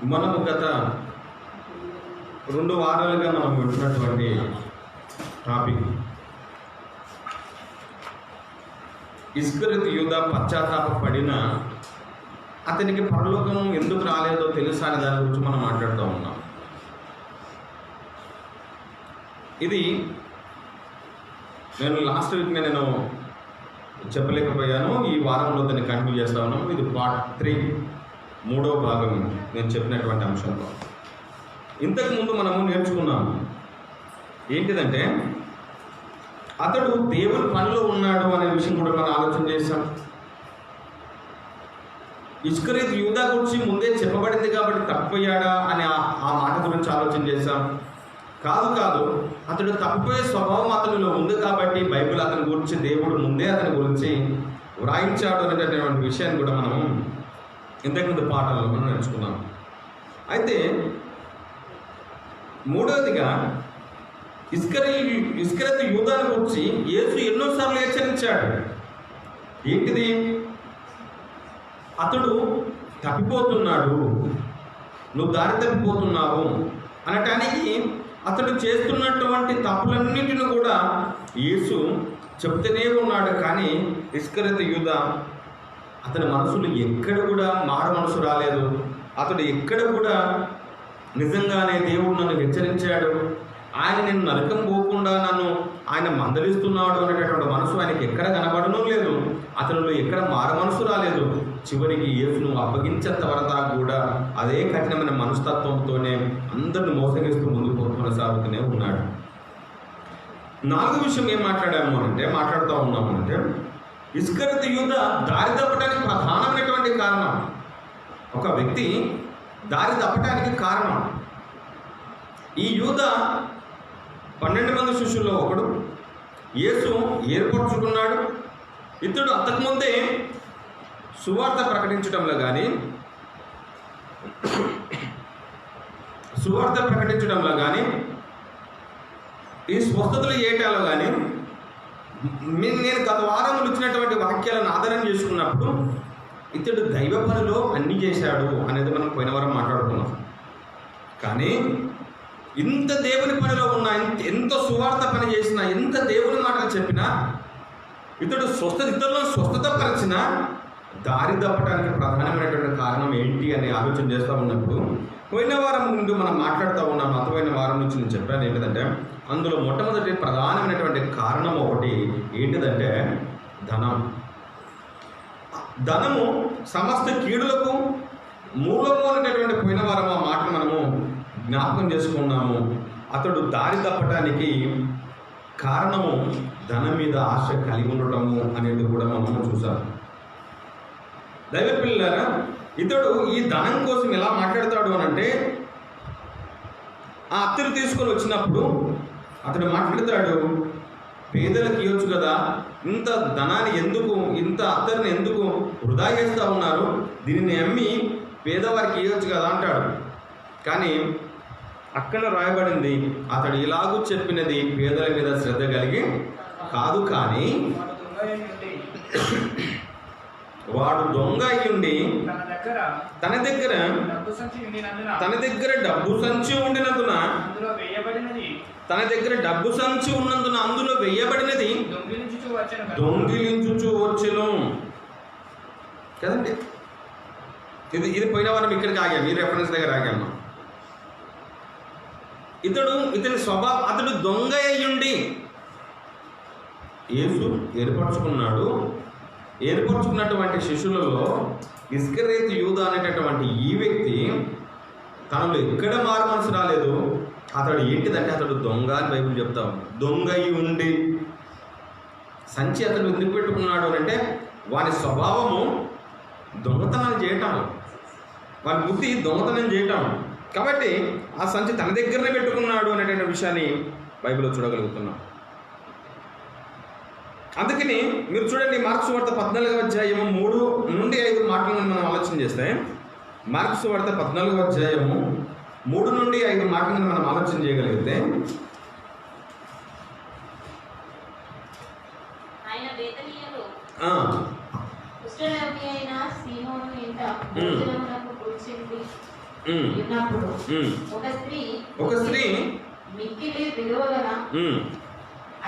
మనము గత 2 వారాలుగా మనం వింటున్నటువంటి టాపిక్ ఇస్కరియోతు యూదా పశ్చాత్తాపపడిన అతనికి పరలోకం ఎందుకు రాలేదో తెలుసా అనే దాని గురించి మనం మాట్లాడుతూ ఉన్నాం. ఇది నేను లాస్ట్ వీక్ నేను చెప్పలేకపోయాను. ఈ వారంలో దాన్ని కంటిన్యూ చేస్తా ఉన్నాము. ఇది పార్ట్ 3 3వ భాగం నేను చెప్పినటువంటి అంశంలో. ఇంతకుముందు మనము నేర్చుకున్నాము ఏంటిదంటే అతడు దేవుని పనిలో ఉన్నాడు అనే విషయం కూడా మనం ఆలోచన చేశాం. ఇస్కరియోతు యూదా గురించి ముందే చెప్పబడింది కాబట్టి తప్పిపోయాడా అని ఆ మాట గురించి ఆలోచన చేశాం. కాదు, అతడు తప్పిపోయే స్వభావం అతనిలో ఉంది కాబట్టి బైబిల్ అతని గురించి దేవుడు ముందే అతని గురించి వ్రాయించాడు అనేటటువంటి విషయాన్ని కూడా మనం ఇంతకుముందు పాఠాలలో మనం నేర్చుకున్నాం. అయితే మూడవదిగా ఇస్కరియోతు యూదాను గురించి యేసు ఎన్నోసార్లు హెచ్చరించాడు. ఏంటిది? అతడు తప్పిపోతున్నాడు, నువ్వు దారి తప్పిపోతున్నావు అనటానికి అతడు చేస్తున్నటువంటి తప్పులన్నింటిని కూడా యేసు చెప్తూనే ఉన్నాడు. కానీ ఇస్కరియోతు యూదా అతని మనసులో ఎక్కడ కూడా మారు మనసు రాలేదు. అతడు ఎక్కడ కూడా నిజంగానే దేవుడు నన్ను హెచ్చరించాడు, ఆయన నేను నరకం పోకుండా నన్ను ఆయన మందలిస్తున్నాడు అనేటటువంటి మనసు ఆయనకి ఎక్కడ కనబడడం లేదు. అతనిలో ఎక్కడ మారు మనసు రాలేదు. చివరికి యేసును అప్పగించేంత వరకు కూడా అదే కఠినమైన మనస్తత్వంతోనే అందరిని మోసగిస్తూ ముందుకు కొనసాగుతూనే ఉన్నాడు. 4వ విషయం ఏం మాట్లాడుతూ ఉన్నాము అంటే ఇస్కరియోతు యూదా దారి తప్పడానికి ప్రధానమైనటువంటి కారణం, ఒక వ్యక్తి దారి తప్పడానికి కారణం. ఈ యూదా 12 మంది శిష్యుల్లో ఒకడు, యేసు ఏర్పరచుకున్నాడు. ఇతడు అంతకుముందే సువార్త ప్రకటించడంలో కానీ ఈ స్వస్థతలు ఏటాలో కానీ నేను గత వారంలో ఇచ్చినటువంటి వాక్యాలను ఆధారం చేసుకున్నప్పుడు ఇతడు దైవ పనిలో అన్నీ చేశాడు అనేది మనం పోయిన వారం మాట్లాడుకున్నాం. కానీ ఇంత దేవుని పనిలో ఉన్నా, ఎంత సువార్త పని చేసినా, ఎంత దేవుని మాటలు చెప్పినా, ఇతరులను స్వస్థత పరిచిన దారి తప్పడానికి ప్రధానమైనటువంటి కారణం ఏంటి అని ఆలోచన చేస్తూ ఉన్నప్పుడు పోయిన వారం నుండి మనం మాట్లాడుతూ ఉన్నాం. అతమైన వారం నుంచి నేను చెప్పాను ఏంటిదంటే అందులో మొట్టమొదటి ప్రధానమైనటువంటి కారణం ఒకటి ఏంటిదంటే ధనము సమస్త కీడులకు మూలము అనేటటువంటి పోయిన వారం ఆ మాట మనము జ్ఞాపకం చేసుకున్నాము. అతడు దారి తప్పటానికి కారణము ధనం మీద ఆశ కలిగి ఉండటము అనేది కూడా మనము చూసాము. దైవ పిల్లలారా, ఇతడు ఈ ధనం కోసం ఎలా మాట్లాడతాడు అని అంటే ఆ అత్తరు తీసుకొని వచ్చినప్పుడు అతడు మాట్లాడతాడు, పేదలకు ఇవ్వచ్చు కదా, ఇంత ధనాన్ని ఎందుకు, ఇంత అత్తరిని ఎందుకు వృధా చేస్తూ ఉన్నారు, దీనిని అమ్మి పేదవారికి ఇవ్వచ్చు కదా అంటాడు. కానీ అక్కడ రాయబడింది అతడు ఇలాగూ చెప్పినది పేదల మీద శ్రద్ధ కలిగి కాదు, కానీ వాడు దొంగ అయ్యుండి తన దగ్గర డబ్బు సంచి ఉండినందున అందులో వేయబడినది దొంగిలించుచు వచ్చెను కదండి. ఇది పోయిన వారం ఇక్కడికి ఆగాము, ఈ రెఫరెన్స్ దగ్గర ఆగాము. ఇతని స్వభావం, అతడు దొంగ అయ్యుండి యేసు ఏర్పరచుకున్నటువంటి శిష్యులలో ఇస్కరియోతు యూదా అనేటటువంటి ఈ వ్యక్తి తనలో ఎక్కడ మారు మనసు రాలేదు. అతడు ఏంటిదంటే అతడు దొంగ అని బైబిల్ చెప్తాం. దొంగ అయి ఉండి సంచి అతడు ఎందుకు పెట్టుకున్నాడు అని అంటే వాని స్వభావము దొంగతనాలు చేయటం, వాని బుద్ధి దొంగతనం చేయటం. కాబట్టి ఆ సంచి తన దగ్గరనే పెట్టుకున్నాడు అనేటువంటి విషయాన్ని బైబిల్లో చూడగలుగుతున్నాం. అందుకని మీరు చూడండి, మార్కు సువార్త 14వ అధ్యాయము 3 నుండి 5 మాటలను మనం ఆలోచన చేస్తే, మార్కు సువార్త 14వ అధ్యాయము 3 నుండి 5 మాటలను మనం ఆలోచన చేయగలిగితే, ఉన్నప్పుడు ఒక స్త్రీ మిక్కిలి విలువగల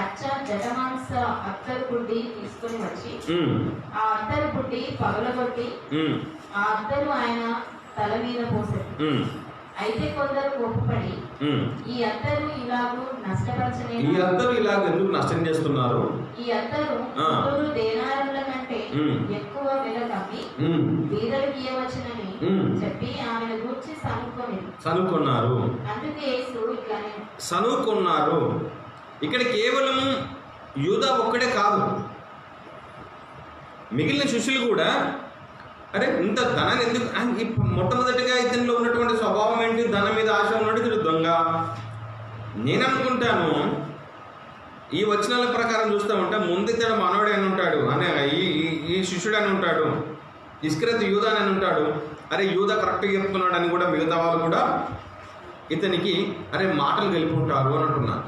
అచ్చ జటమాంస అత్తరు బుడ్డి తీసుకుని వచ్చి ఆ అత్తరు బుడ్డి పగలగొట్టి ఆ అత్తరు ఆయన తల మీద పోసారు. అయితే కొందరు ఒప్పుపడి ఈ అత్తరు ఇలాగూ నష్టపరచలేదు. ఈ అత్తరు ఇలాగ ఎందుకు నష్టం చేస్తున్నారు? ఈ అత్తరు 3 దేనారుల కంటే ఎక్కువ వెల తప్పి బీదలకు ఇవ్వవచ్చునని చెప్పి ఆమెను గూర్చి సనుక్కున్నారు. అందుకే యేసు ఇట్లానే సనుక్కున్నారు. ఇక్కడ కేవలం యూదా ఒక్కడే కాదు, మిగిలిన శిష్యులు కూడా అరే ఇంత ధనాన్ని ఎందుకు, మొట్టమొదటిగా ఇతనిలో ఉన్నటువంటి స్వభావం ఏంటి? ధనం మీద ఆశ ఉన్నాడు, ఇతడు దొంగ. నేను అనుకుంటాను ఈ వచనాల ప్రకారం చూస్తూ ఉంటే ముందు ఇతడు మనవడే అని ఉంటాడు, అనే ఈ శిష్యుడు అని ఉంటాడు, ఇస్కరియోతు యూదా అని ఉంటాడు. అరే యూదా కరెక్ట్గా చెప్తున్నాడు అని కూడా మిగతా వాళ్ళు కూడా ఇతనికి అరే మాటలు గెలుపుంటారు అని అంటున్నారు.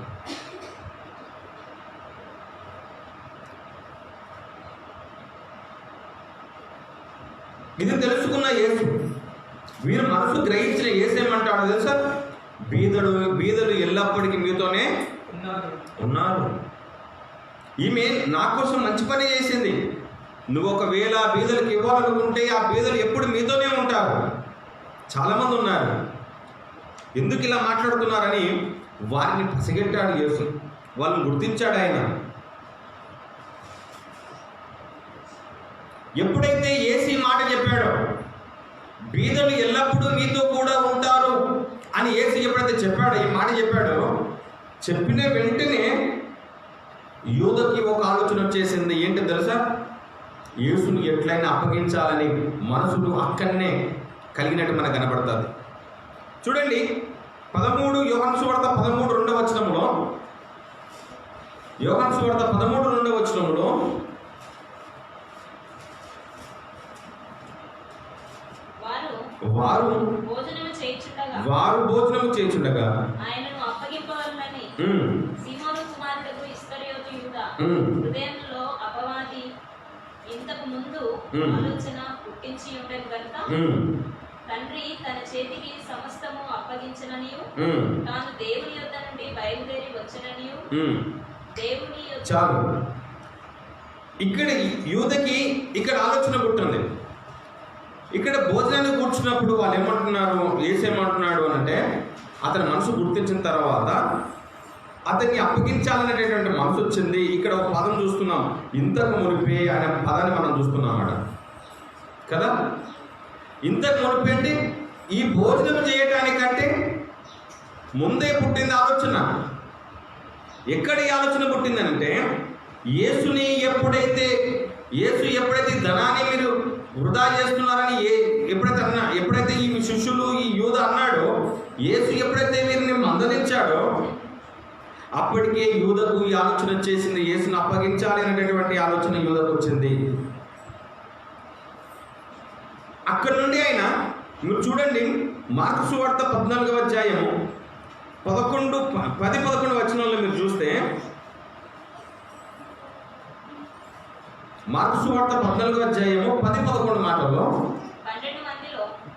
ఇది తెలుసుకున్న యేసు, వీరు మనసు గ్రహించిన యేసు ఏమంటాడు తెలుసా? బీదలు ఎల్లప్పటికీ మీతోనే ఉన్నారు. ఈమె నా కోసం మంచి పని చేసింది. నువ్వు ఒకవేళ బీదలకు ఇవ్వాలనుకుంటే ఆ బీదలు ఎప్పుడు మీతోనే ఉంటారు. చాలామంది ఉన్నారు. ఎందుకు ఇలా మాట్లాడుతున్నారని వారిని పసిగట్టాడు యేసు, వాళ్ళని గుర్తించాడు ఆయన. ఎప్పుడైతే యేసు మాట చెప్పాడో బీదలు ఎల్లప్పుడూ మీతో కూడా ఉంటారు అని యేసు ఎప్పుడైతే చెప్పాడో, ఈ మాట చెప్పాడో, చెప్పిన వెంటనే యూదకి ఒక ఆలోచన వచ్చేసింది. ఏంటి తెలుసా? యేసుని ఎట్లయినా అప్పగించాలని మనసులు అక్కడనే కలిగినట్టు మనకు కనబడుతుంది. చూడండి 13 యోహాను సువార్త 13:2 యోహాను సువార్త 13:2 వారు భోజనము చేయుచుండగా ఆయనను అప్పగింపవలెనని సీమోను కుమారుడగు ఇస్కరియోతు యూదా హృదయంలో అపవాది ఇంతకు ముందు ఆలోచన పుట్టించి ఉండెను గనుక తండ్రి తన చేతికి సమస్తము అప్పగించననియు తాను దేవుని యొద్ద నుండి బయలుదేరి వచ్చననియు దేవుని చాలు. ఇక్కడ యూదకి ఇక్కడ ఆలోచన పుట్టింది. ఇక్కడ భోజనాన్ని కూర్చున్నప్పుడు వాళ్ళు ఏమంటున్నారు, ఏసేమంటున్నాడు అని అంటే, అతని మనసు గుర్తించిన తర్వాత అతన్ని అప్పగించాలనేటటువంటి మనసు వచ్చింది. ఇక్కడ ఒక పదం చూస్తున్నాం, ఇంతకు మునిపే అనే పదాన్ని మనం చూస్తున్నాం అన్నమాట కదా. ఇంతకు మునిపే అంటే ఈ భోజనం చేయటానికంటే ముందే పుట్టింది ఆలోచన. ఎక్కడ ఈ ఆలోచన పుట్టిందనంటే, యేసు ఎప్పుడైతే ధనాన్ని మీరు వృధా చేస్తున్నారని ఎప్పుడైతే ఈ శిష్యులు ఈ యూద అన్నాడో, యేసు ఎప్పుడైతే వీరిని మందలించాడో అప్పటికే యూదకు ఈ ఆలోచన వచ్చేసింది. యేసును అప్పగించాలి అనేటటువంటి ఆలోచన యూదకు వచ్చింది. అక్కడి నుండి ఆయన మీరు చూడండి, మార్కు సువార్త 14 10-11 వచనంలో మీరు చూస్తే, మార్కు సువార్త 14 10-11 మాటల్లో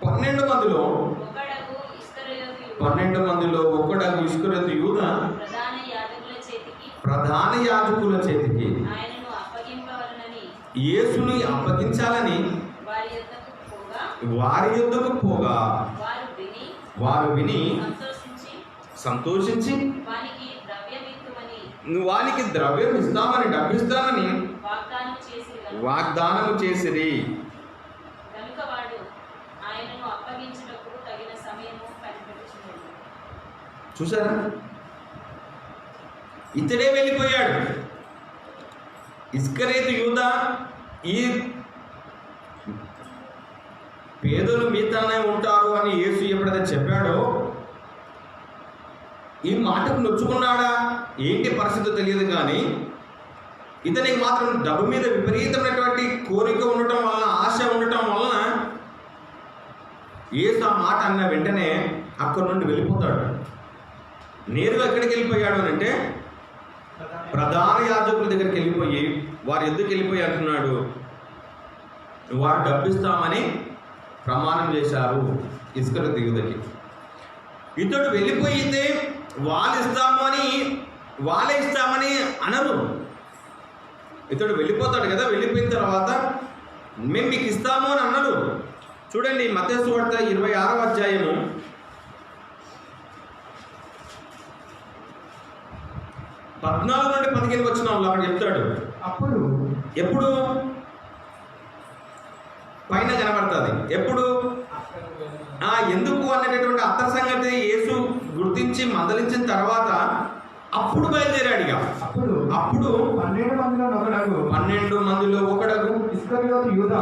12 మందిలో ఒక్కడగు ఇస్కరియోతు యూదా ప్రధాన యాజకుల చేతికి యేసుని అప్పగించాలని వారి యొద్దకు పోగా వారు విని సంతోషించి వానికి ద్రవ్యం ఇస్తామని డబ్బిస్తానని వాగ్దానము చేసిరి. చూసారా, ఇతడే వెళ్ళిపోయాడు. ఇస్కరియోతు యూదా ఈ పేదలు మీతోనే ఉంటారు అని యేసు ఎప్పుడైతే చెప్పాడో, ఈ మాటకు నొచ్చుకున్నాడా ఏంటి పరిస్థితి తెలియదు, కానీ ఇతనికి మాత్రం డబ్బు మీద విపరీతమైనటువంటి కోరిక ఉండటం వలన, ఆశ ఉండటం వలన యేసు ఆ మాట అన్న వెంటనే అక్కడి నుండి వెళ్ళిపోతాడు. నేరుగా ఎక్కడికి వెళ్ళిపోయాడు అని అంటే, ప్రధాన యాజకుల దగ్గరికి వెళ్ళిపోయి వారు ఎందుకు వెళ్ళిపోయి అంటున్నాడు, వారు డబ్బిస్తామని ప్రమాణం చేశారు. ఇస్కరియోతు యూదాకి. ఇతడు వెళ్ళిపోయితే వాళ్ళే ఇస్తామని అనరు. ఇతడు వెళ్ళిపోతాడు కదా, వెళ్ళిపోయిన తర్వాత మేము మీకు ఇస్తాము అని అన్నారు. చూడండి మత్తయి సువార్త 26వ అధ్యాయము 14 నుండి 15 వచనంలో అక్కడ చెప్తాడు. అప్పుడు ఎప్పుడు పైన కనబడుతుంది, ఎప్పుడు ఎందుకు అనేటటువంటి అత్తర సంగతి యేసు గుర్తించి మందలించిన తర్వాత అప్పుడు బయలుదేరాడు. ఇక అప్పుడు 12 మందిలో ఒకడగు ఇస్కరియోతు యూదా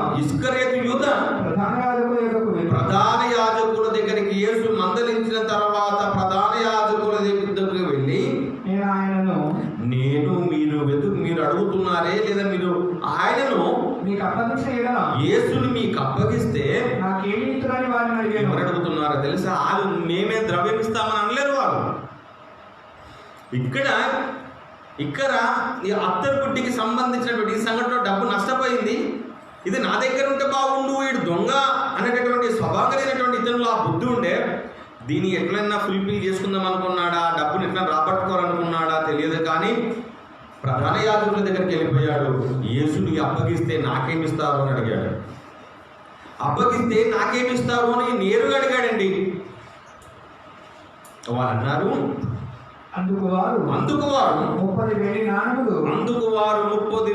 ప్రధాన యాజకుల దగ్గరికి యేసు మందలించిన తర్వాత ప్రధాన యాజకుల దగ్గరికి వెళ్ళి, మీరు అడుగుతున్నారే లేదా మీరు ఆయనను యేసుని మీకు అప్పగిస్తే ఎవరు అడుగుతున్నారో తెలుసా? వాళ్ళు మేమే ద్రవ్యం ఇస్తామని అనలేరు వాళ్ళు. ఇక్కడ ఈ అత్తరు బుడ్డికి సంబంధించినటువంటి ఈ సంఘటనలో డబ్బు నష్టపోయింది. ఇది నా దగ్గర ఉంటే బాగుండు, వీడు దొంగ అనేటటువంటి స్వభావం కలిగినటువంటి ఇతరులు ఆ బుద్ధి ఉండే. దీన్ని ఎట్లయినా ఫుల్ఫిల్ చేసుకుందాం అనుకున్నాడా, డబ్బుని ఎట్లా రాబట్టుకోవాలనుకున్నాడా తెలియదు. కానీ ప్రధాన యాజకుల దగ్గరికి వెళ్ళిపోయాడు. యేసుని అప్పగిస్తే నాకేమిస్తారు అని అడిగాడు. అప్పగిస్తే నాకేమిస్తారు అని నేరుగా అడిగాడండి. వాళ్ళు అన్నారు, అందుకు వారు 30 వెండి నాణ్యములు వాడప్పటి 30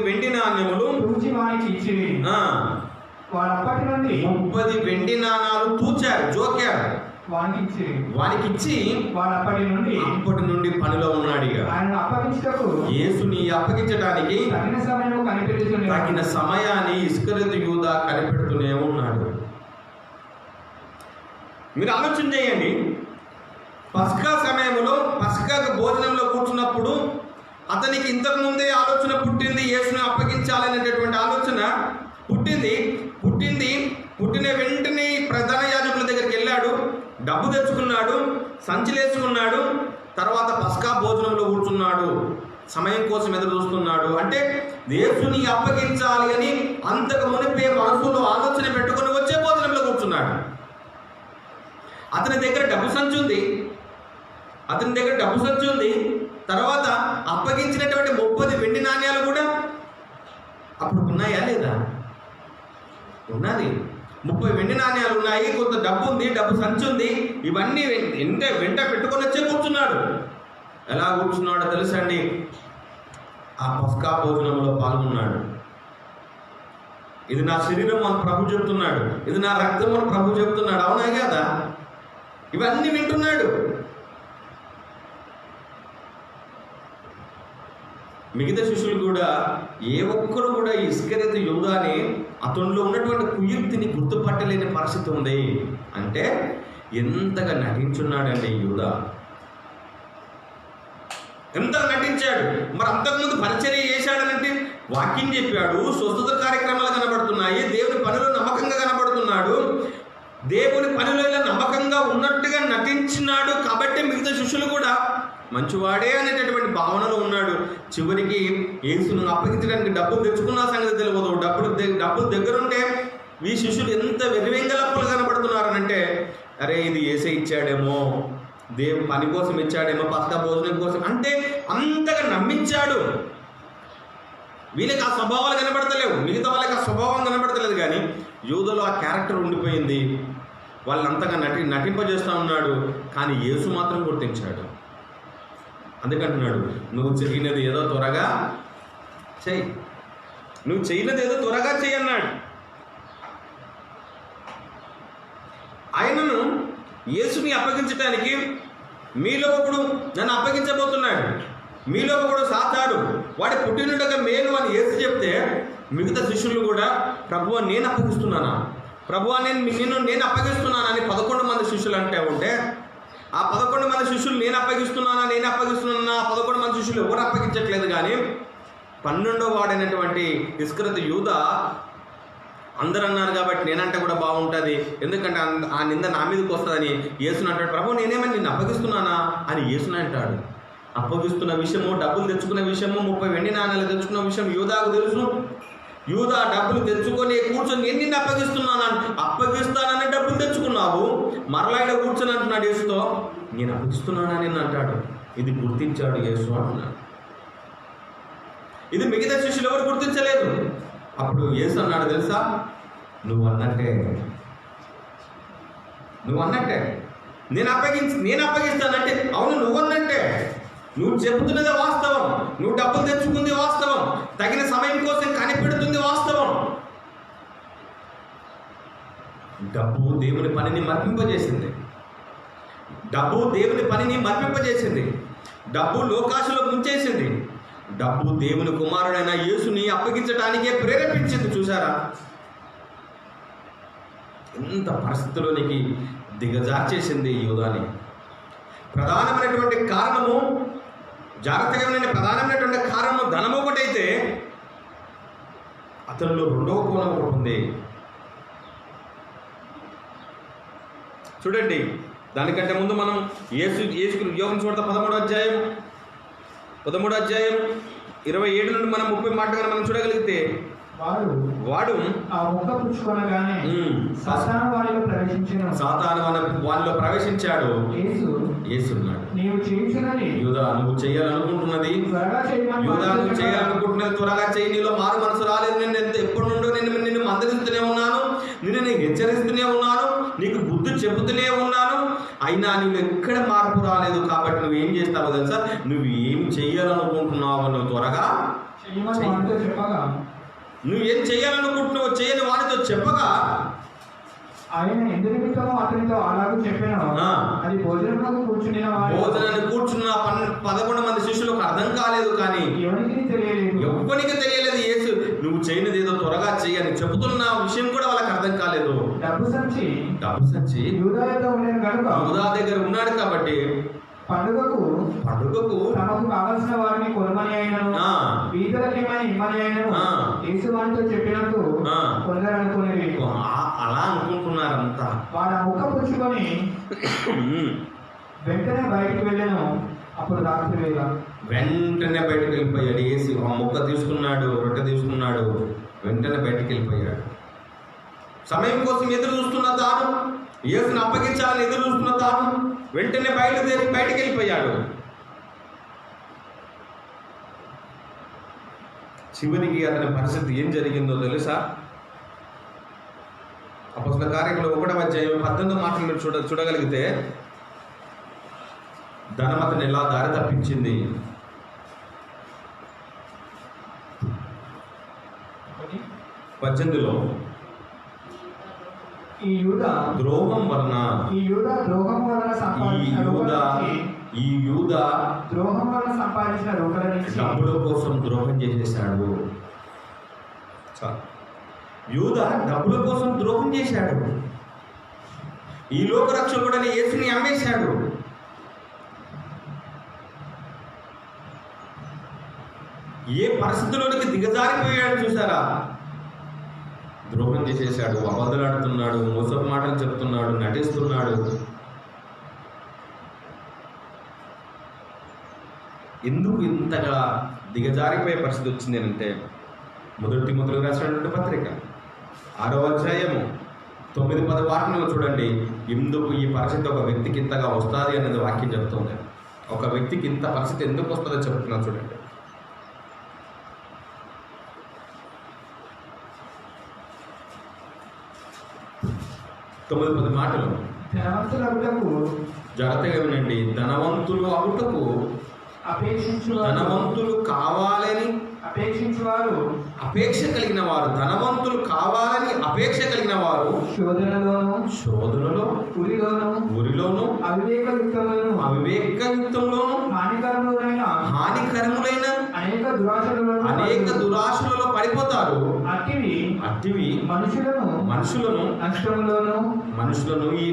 వెండి నాణాలు తూచారు, జోకారు, వానికి ఇచ్చి అప్పటి నుండి పనిలో ఉన్నాడు. యేసుని అప్పగించడానికి తగిన సమయాన్ని ఇస్కరియోతు యూదా కనిపెడుతూనే ఉన్నాడు. మీరు ఆలోచన చేయండి. పస్కా సమయంలో పస్కాకు భోజనంలో కూర్చున్నప్పుడు అతనికి ఇంతకు ముందే ఆలోచన పుట్టింది, యేసుని అప్పగించాలనేటటువంటి ఆలోచన పుట్టిన వెంటనే ప్రధాన యాజకుల దగ్గరికి వెళ్ళాడు, డబ్బు తెచ్చుకున్నాడు, సంచిలేసుకున్నాడు, తర్వాత పస్కా భోజనంలో కూర్చున్నాడు, సమయం కోసం ఎదురు చూస్తున్నాడు. అంటే యేసుని అప్పగించాలి అని అంతకు మునిపే మనసులో ఆలోచన పెట్టుకుని వచ్చే భోజనంలో కూర్చున్నాడు. అతని దగ్గర డబ్బు సంచి ఉంది. తర్వాత అప్పగించినటువంటి 30 వెండి నాణ్యాలు కూడా అప్పుడు ఉన్నాయా లేదా? ఉన్నది. 30 వెండి నాణ్యాలు ఉన్నాయి, కొంత డబ్బు ఉంది, డబ్బు సంచి ఉంది. ఇవన్నీ వెంట పెట్టుకొని వచ్చే కూర్చున్నాడు. ఎలా కూర్చున్నాడో తెలుసండి? ఆ పస్కా భోజనంలో పాల్గొన్నాడు. ఇది నా శరీరం అని ప్రభు చెప్తున్నాడు, ఇది నా రక్తం అని ప్రభు చెప్తున్నాడు. అవునా కదా? ఇవన్నీ వింటున్నాడు. మిగతా శిష్యులు కూడా ఏ ఒక్కరు కూడా ఇస్కరియోతు యూదాని అతనిలో ఉన్నటువంటి కుయుక్తిని గుర్తుపట్టలేని పరిస్థితి ఉంది. అంటే ఎంతగా నటించున్నాడండి యూదా, ఎంతగా నటించాడు. మరి అంతకుముందు పరిచర్య చేశాడనంటే వాక్యం చెప్పాడు, స్వస్థత కార్యక్రమాలు కనబడుతున్నాయి, దేవుని పనిలో నమ్మకంగా కనబడుతున్నాడు, దేవుని పనిలో ఇలా నమ్మకంగా ఉన్నట్టుగా నటించినాడు. కాబట్టి మిగతా శిష్యులు కూడా మంచివాడే అనేటటువంటి భావనలో ఉన్నాడు. చివరికి యేసును అప్పగించడానికి డబ్బులు తెచ్చుకున్న సంగతి తెలియదు. డబ్బులు దగ్గరుంటే ఈ శిష్యులు ఎంత వెర్రివెంగలప్పులు కనబడుతున్నారనంటే, అరే ఇది యేసే ఇచ్చాడేమో, దేవుని పని కోసం ఇచ్చాడేమో, పస్కా భోజనం కోసం, అంటే అంతగా నమ్మించాడు. వీళ్ళకి ఆ స్వభావాలు కనబడతలేవు, మిగతా వాళ్ళకి ఆ స్వభావం కనబడతలేదు. కానీ యూదులో ఆ క్యారెక్టర్ ఉండిపోయింది. వాళ్ళని అంతగా నటింపజేస్తూ ఉన్నాడు. కానీ యేసు మాత్రం గుర్తించాడు. అందుకంటున్నాడు, నువ్వు చేయనది ఏదో త్వరగా చెయ్యి అన్నాడు. ఆయనను యేసుని అప్పగించడానికి మీలో ఒకడు నన్ను అప్పగించబోతున్నాడు, మీలో ఒకడు సాతాడు, వాడి పుట్టినట్టుగా మేలు అని యేసు చెప్తే మిగతా శిష్యులు కూడా ప్రభువా నేను అప్పగిస్తున్నానా, ప్రభువా నేను అప్పగిస్తున్నానా అని 11 మంది శిష్యులు అంటే ఉంటే, ఆ 11 మంది శిష్యులు నేను అప్పగిస్తున్నానా 11 మంది శిష్యులు ఎవరు అప్పగించట్లేదు. కానీ 12వ వాడైనటువంటి ఇస్కరియోతు యూదా అందరూ అన్నారు కాబట్టి నేనంటే కూడా బాగుంటుంది, ఎందుకంటే ఆ నింద నా మీదకి వస్తుందని యేసుని అంటాడు. ప్రభు నేనేమని నిన్ను అప్పగిస్తున్నానా అని యేసుని అంటాడు. అప్పగిస్తున్న విషయము, డబ్బులు తెచ్చుకున్న విషయము, 30 వెండి నాణ్యాలు తెచ్చుకున్న విషయం యూదాకు తెలుసు. యూదా డబ్బులు తెచ్చుకొని కూర్చొని నేను నిన్ను అప్పగిస్తానని డబ్బులు తెచ్చుకున్నావు, మరలా ఇక్కడ కూర్చొని అంటున్నాడు యేసుతో, నేను అప్పగిస్తున్నానని నిన్ను అంటాడు. ఇది గుర్తించాడు యేసు అంటున్నాడు. ఇది మిగతా శిష్యులు ఎవరు గుర్తించలేదు. అప్పుడు యేసు అన్నాడు తెలుసా, నువ్వు అన్నట్టే నేను అప్పగిస్తానంటే అవును నువ్వు అన్నట్టే, నువ్వు చెబుతున్నది వాస్తవం, నువ్వు డబ్బులు తెచ్చుకుంది వాస్తవం, తగిన సమయం కోసం కనిపెడుతుంది వాస్తవం. డబ్బు దేవుని పనిని మర్పింపజేసింది. డబ్బు లోకాశలో ముంచేసింది. డబ్బు దేవుని కుమారుడైన యేసుని అప్పగించడానికే ప్రేరేపించింది. చూసారా ఎంత పరిస్థితుల్లోనికి దిగజార్చేసింది యూదాని. ప్రధానమైనటువంటి కారణము, జాగ్రత్తగా ప్రధానమైనటువంటి కారణము ధనం ఒకటైతే అతనిలో రెండవ కోణం ఒకటి ఉంది. చూడండి, దానికంటే ముందు మనం యేసు యోగం చూడతా 13వ అధ్యాయం 27 నుండి మనం 30 మాటగా మనం చూడగలిగితే, వాడు ఆ ముక్క పుచ్చుకొనగానే సాతాను వారిలో ప్రవేశించాడు. యేసు నీవు చేయుచున్నది, యూదా నువ్వు చేయాలనుకుంటున్నది త్వరగా చేయి, నీలో మారు మనసు రాలేదు, నేను ఎప్పటి నుండో నిన్ను మందలిస్తూనే ఉన్నాను, నిన్ను హెచ్చరిస్తూనే ఉన్నాను, నీకు బుద్ధి చెబుతూనే ఉన్నాను, అయినా నువ్వు ఎక్కడ మార్పు రాలేదు. కాబట్టి నువ్వేం చేస్తావో తెలుసా, నువ్వు ఏం చెయ్యాలనుకుంటున్నావో నువ్వు త్వరగా చెప్పగా, నువ్వేం చేయాలనుకుంటున్నావో చేయని వాడితో చెప్పగా, ఆయన ఎందు నిమిత్తమో అతనితో అలాగూ చెప్పాను. అది భోజనానికి కూర్చున్న 11 మంది శిష్యులకు అర్థం కాలేదు, కానీ ఎవ్వరికి తెలియలేదు. యేసు నువ్వు చేయనిది ఏదో త్వరగా చేయని చెబుతున్న విషయం కూడా వాళ్ళకి అర్థం కాలేదు. డబ్బు సంచి యూదా దగ్గర ఉన్నాడు కాబట్టి పండుగకు తమకు కావలసిన వారిని కొనమని అయినను, బీదలకేమైనా ఇమ్మని అయినను యేసు వారితో చెప్పినట్టు కొందరు అనుకునేది. అలా అనుకుంటున్నారంతా. వాడు ఆ ముక్క పుచ్చుకొని వెంటనే బయటకు వెళ్ళాను. అప్పుడు రాత్రి వేళ వెంటనే బయటకు వెళ్ళిపోయాడు. యేసు ఆ ముక్క తీసుకున్నాడు, రొట్టె తీసుకున్నాడు, వెంటనే బయటకు వెళ్ళిపోయాడు. సమయం కోసం ఎదురు చూస్తున్న తాను, యేసుని అప్పగించాలని ఎదురు చూస్తున్న తాను వెంటనే బయటకు వెళ్ళిపోయాడు. చివరికి అతని పరిస్థితి ఏం జరిగిందో తెలుసా? అపొస్తలుల కార్యములు 1వ అధ్యాయం 18 మాటలు చూడగలిగితే, ధనం అతను ఎలా దారి తప్పించింది. 18లో ఈ యూదా ద్రోహం వలన సంపాదించిన రూపాయల నుంచి డబ్బుల కోసం ద్రోహం చేసేసాడు. యూదా డబ్బుల కోసం ద్రోహం చేశాడు. ఈ లోక రక్షకుడని యేసుని అమ్మేశాడు. ఏ పరిస్థితుల్లోనికి దిగజారిపోయాడు చూసారా? ద్రోహం చేసేసాడు, అబద్ధలాడుతున్నాడు, మోసపు మాటలు చెప్తున్నాడు, నటిస్తున్నాడు. ఎందుకు ఇంతగా దిగజారిపోయే పరిస్థితి వచ్చింది అంటే, మొదటి రాసినటువంటి పత్రిక 6వ అధ్యాయము 9-10 వాక్యంలో చూడండి, ఎందుకు ఈ పరిస్థితి ఒక వ్యక్తికి ఇంతగా వస్తుంది అనేది వాక్యం చెప్తుంది. ఒక వ్యక్తికి ఇంత పరిస్థితి ఎందుకు వస్తుందో చెప్తున్నా చూడండి. తొమ్మిది మాటలు. జాగ్రత్తగా వినండి. ధనవంతులు అగుటకు ధనవంతులు కావాలని అపేక్ష కలిగిన వారు, ధనవంతులు కావాలని అపేక్ష కలిగిన వారు శోధనలో ఉరిలోను అవివేకయుక్తంలోను హానికరములైన అనేక దురాశలలో పడిపోతారు. అట్టివి మనుషులను ఈ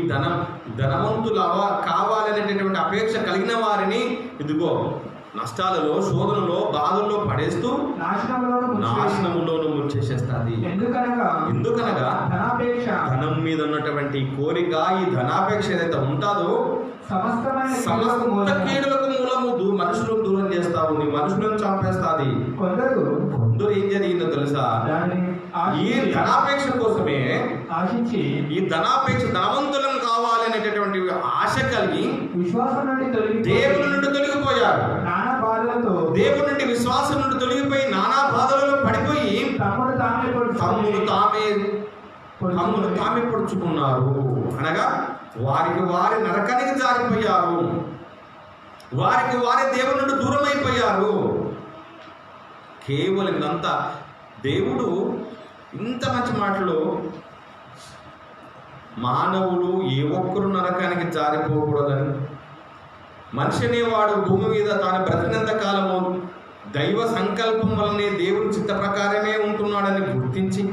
ధనవంతులు కావాలనేటటువంటి అపేక్ష కలిగిన వారిని ఇదిగో నష్టాలలో, శోధనలో, బాధల్లో పడేస్తూ నాశనములోను ముంచేసేస్తుంది. ఎందుకనగా ధనం మీద ఉన్నటువంటి కోరిక, ఈ ధనాపేక్ష ఏదైతే ఉంటుందో సమస్త కీడులకు మూలము మనుషులను దూరం చేస్తా ఉంది, మనుషులను చంపేస్తుంది. కొందరు ఏం జరిగిందో తెలుసా? ఈ ధనాపేక్ష కోసమే ఆశించి ఈ ధనాపేక్ష ధనవంతులను కావాలనేటటువంటి ఆశ కలిగి విశ్వాసం నుండి దేవుని నుండి తొలగిపోయారు. నానా బాధలతో దేవుని నుండి విశ్వాసం నుండి తొలగిపోయి నానా బాధలలో పడిపోయి తమ్ముడు తామే పొడుచుకున్నారు. అనగా వారి నరకానికి జారిపోయారు. వారే దేవుని నుండి దూరం అయిపోయారు. కేవలం ఇదంతా దేవుడు ఇంత మంచి మాటలు, మానవుడు ఏ ఒక్కరు నరకానికి జారిపోకూడదని, మనిషి అనేవాడు భూమి మీద తాను బ్రతికినంత కాలము దైవ సంకల్పం వల్లనే దేవుని చిత్త ప్రకారమే ఉంటున్నాడని గుర్తించి,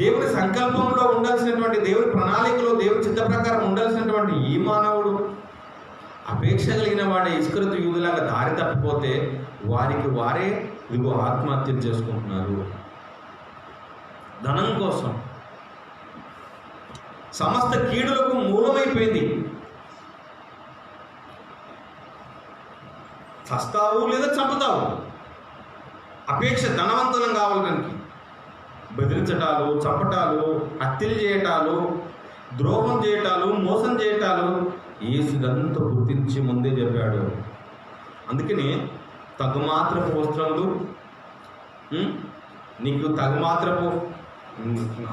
దేవుని సంకల్పంలో ఉండాల్సినటువంటి, దేవుని ప్రణాళికలో దేవుని చిత్త ప్రకారం ఉండాల్సినటువంటి ఈ మానవుడు అపేక్ష కలిగిన వాడే ఇస్కరియోతు యూదులాగా దారి తప్పిపోతే వారే ఇదిగో ఆత్మహత్యలు చేసుకుంటున్నారు. ధనం కోసం సమస్త కీడులకు మూలమైపోయింది. చస్తావు లేదా చంపుతావు. అపేక్ష ధనవంతులం కావాలడానికి బెదిరించటాలు, చంపటాలు, హత్యలు చేయటాలు, ద్రోహం చేయటాలు, మోసం చేయటాలు యేసుదంతా గుర్తించి ముందే చెప్పాడు. అందుకని తగుమాత్రపు వస్త్రములు, నీకు తగుమాత్రపు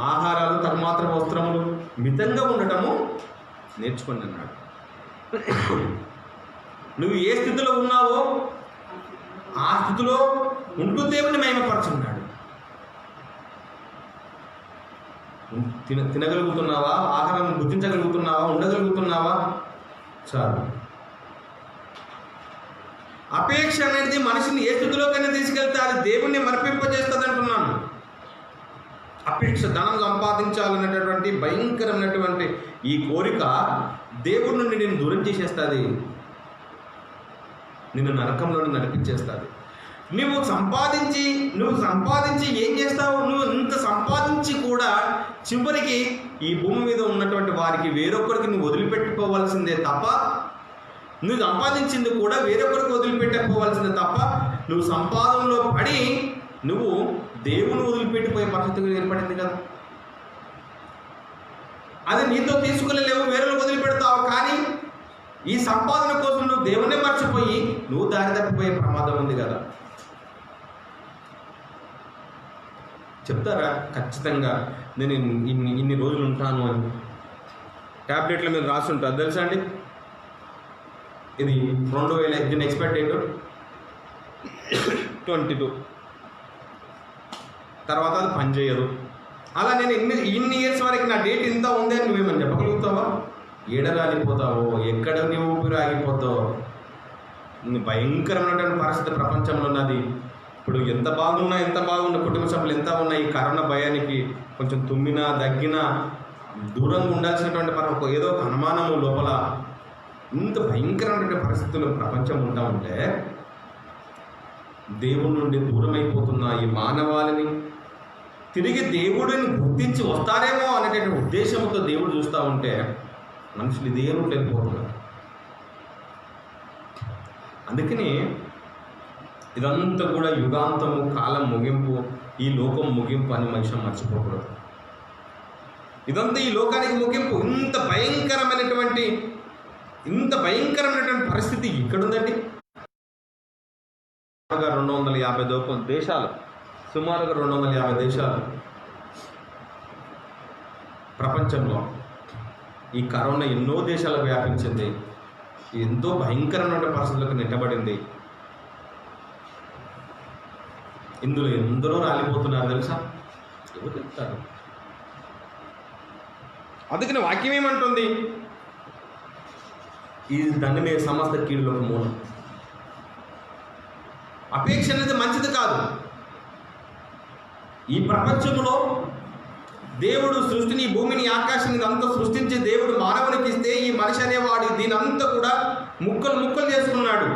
ఆహారాలు, తగుమాత్రపు వస్త్రములు, మితంగా ఉండటము నేర్చుకోండి అన్నాడు. నువ్వు ఏ స్థితిలో ఉన్నావో ఆ స్థితిలో ఉంటూ దేవుని మహిమపరచున్నాడు. తినగలుగుతున్నావా? ఆహారం గుర్తించగలుగుతున్నావా? ఉండగలుగుతున్నావా? చాలు. అపేక్ష అనేది మనిషిని ఏ స్థితిలోకైనా తీసుకెళ్తే అది దేవుణ్ణి మరపింపజేస్తుంది అంటున్నాను. అపేక్ష, ధనం సంపాదించాలనేటటువంటి భయంకరమైనటువంటి ఈ కోరిక దేవుడి నుండి నేను దూరం చేసేస్తుంది, నిన్ను నరకంలో నడిపించేస్తుంది. నువ్వు సంపాదించి ఏం చేస్తావు? నువ్వు ఇంత సంపాదించి కూడా చివరికి ఈ భూమి మీద ఉన్నటువంటి వారికి వేరొకరికి నువ్వు వదిలిపెట్టుకోవాల్సిందే తప్ప, నువ్వు సంపాదించింది కూడా వేరొకరికి వదిలిపెట్టకపోవాల్సిందే తప్ప, నువ్వు సంపాదనలో పడి నువ్వు దేవుని వదిలిపెట్టిపోయే పరిస్థితి ఏర్పడింది కదా. అది నీతో తీసుకునేలేవు, వేరేలకు వదిలిపెడతావు. కానీ ఈ సంపాదన కోసం నువ్వు దేవునే మర్చిపోయి నువ్వు దారి తప్పిపోయే ప్రమాదం ఉంది కదా. చెప్తారా ఖచ్చితంగా నేను ఇన్ని రోజులు ఉంటాను అని ట్యాబ్లెట్ల మీద రాసి ఉంటుంది తెలుసా అండి. ఇది 2000, దీని ఎక్స్పైర్ డేట్ 22, తర్వాత అది పనిచేయదు. అలా నేను ఇన్ని ఇయర్స్ వరకు నా డేట్ ఇంత ఉంది అని నువ్వేమని చెప్పగలుగుతావా? ఏడరాలిపోతావో, ఎక్కడ నీ ఊపిరి ఆగిపోతావో. భయంకరమైనటువంటి పరిస్థితి ప్రపంచంలో ఉన్నది. ఇప్పుడు ఎంత బాగున్న కుటుంబ సభ్యులు ఎంత ఉన్నా ఈ కరోనా భయానికి కొంచెం తుమ్మినా దగ్గినా దూరంగా ఉండాల్సినటువంటి ఏదో ఒక అనుమానము లోపల ఇంత భయంకరమైనటువంటి పరిస్థితుల్లో ప్రపంచం ఉంటా ఉంటే దేవుడి నుండి దూరం అయిపోతున్న ఈ మానవాళిని తిరిగి దేవుడిని గుర్తించి వస్తారేమో అనేటటువంటి ఉద్దేశంతో దేవుడు చూస్తూ ఉంటే మనుషులు ఇదే నుండి వెళ్ళిపోతున్నారు. అందుకని ఇదంతా కూడా యుగాంతము, కాలం ముగింపు, ఈ లోకం ముగింపు అని మనిషి మర్చిపోకూడదు. ఇదంతా ఈ లోకానికి ముగింపు. ఇంత భయంకరమైనటువంటి పరిస్థితి ఇక్కడుందండి. 250 దేశాలు, సుమారుగా 250 దేశాలు ప్రపంచంలో ఈ కరోనా ఎన్నో దేశాలకు వ్యాపించింది. ఎంతో భయంకరమైన పరిస్థితులకు నెట్టబడింది. ఇందులో ఎందరో రాలిపోతున్నారు తెలుసా? ఎవరు చెప్తారు? అందుకని వాక్యం ఏమంటుంది? ఈ దండమే సమస్త కీడులకు మూలం. అపేక్ష అనేది మంచిది కాదు. ఈ ప్రపంచంలో దేవుడు సృష్టిని, భూమిని, ఆకాశాన్ని అంతా సృష్టించి దేవుడు మానవునికి ఇస్తే ఈ మనిషి అనేవాడు దీని అంతా కూడా ముక్కలు చేసుకున్నాడు.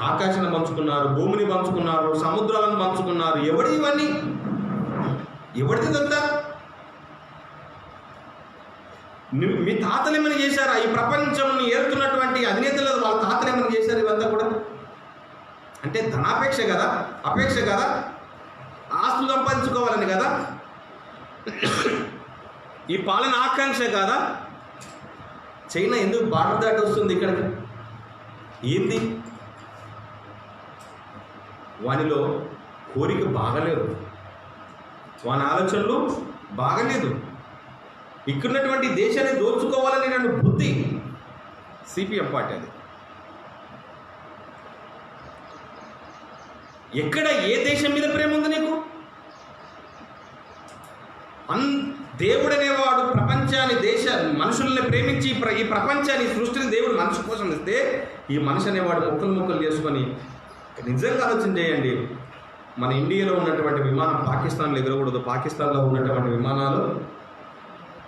ఆకాశాన్ని పంచుకున్నారు, భూమిని పంచుకున్నారు, సముద్రాలను పంచుకున్నారు. ఇవన్నీ ఎవరిదంతా? మీ తాతలు ఏమైనా చేశారా? ఈ ప్రపంచం ఏలుతున్నటువంటి అధినేతలు వాళ్ళ తాతలు ఏమైనా చేశారు? ఇవంతా కూడా అంటే ధనాపేక్ష కదా, అపేక్ష కదా, ఆస్తి ఆస్తులు సంపాదించుకోవాలని కదా, ఈ పాలన ఆకాంక్ష కాదా? చైనా ఎందుకు బార్డర్ దాటి వస్తుంది ఇక్కడికి? ఏంది వానిలో కోరిక బాగలేదు, వాని ఆలోచనలు బాగలేదు. ఇక్కడున్నటువంటి దేశాన్ని దోచుకోవాలని నన్ను బుద్ధి సిపిఎం పార్టీ అది. ఎక్కడ ఏ దేశం మీద ప్రేమ ఉంది నీకు? దేవుడు అనేవాడు ప్రపంచాన్ని మనుషుల్ని ప్రేమించి ఈ ప్రపంచాన్ని సృష్టిని దేవుడు మనిషి కోసం ఇస్తే ఈ మనిషి అనేవాడు ముక్కలు చేసుకొని, నిజంగా ఆలోచన చేయండి. మన ఇండియాలో ఉన్నటువంటి విమానం పాకిస్తాన్లో ఎగరకూడదు, పాకిస్తాన్లో ఉన్నటువంటి విమానాలు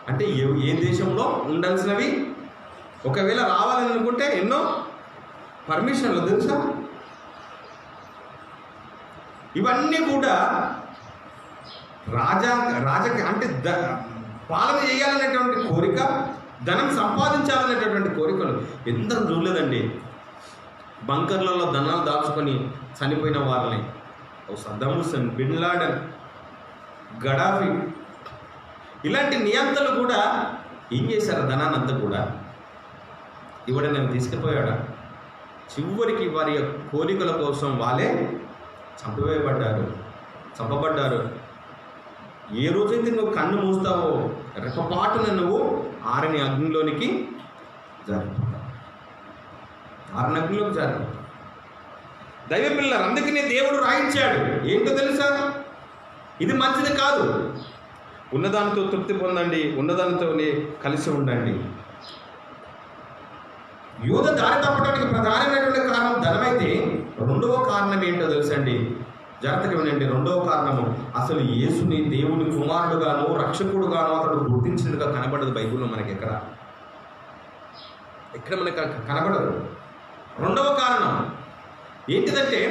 అంటే ఏ దేశంలో ఉండాల్సినవి ఒకవేళ రావాలని అనుకుంటే ఎన్నో పర్మిషన్లు తెలుసా? ఇవన్నీ కూడా అంటే పాలన చేయాలనేటువంటి కోరిక, ధనం సంపాదించాలనేటటువంటి కోరికలు ఎందరూ చూడలేదండి. బంకర్లలో ధనాలు దాచుకొని చనిపోయిన వాళ్ళని, Saddam Hussein, bin Laden, Gaddafi ఇలాంటి నియంతలు కూడా ఏం చేశారు? ధనాన్ని అంతా కూడా ఇవ్వడం తీసుకుపోయాడా? చివరికి వారి కోరికల కోసం వాళ్ళే చంపబడ్డారు. ఏ రోజైతే నువ్వు కన్ను మూస్తావో రెప్పపాటున నువ్వు ఆరని అగ్నిలోనికి జారిపోతావు. దైవ పిల్లలు, అందుకనే దేవుడు రాయించాడు. ఏంటో తెలుసా? ఇది మంచిది కాదు. ఉన్నదానితో తృప్తి పొందండి, ఉన్నదానితోనే కలిసి ఉండండి. యూద దారి తప్పడానికి ప్రధానమైనటువంటి కారణం ధనమైతే, రెండవ కారణం ఏంటో తెలుసండి? జాగ్రత్తగా వినండి. రెండవ కారణము, అసలు యేసుని దేవుని కుమారుడుగాను రక్షకుడుగాను అతడు గుర్తించినట్టుగా కనబడదు బైబిల్లో మనకి. ఎక్కడ మనకి కనబడదు. రెండవ కారణం ఏంటిదంటే,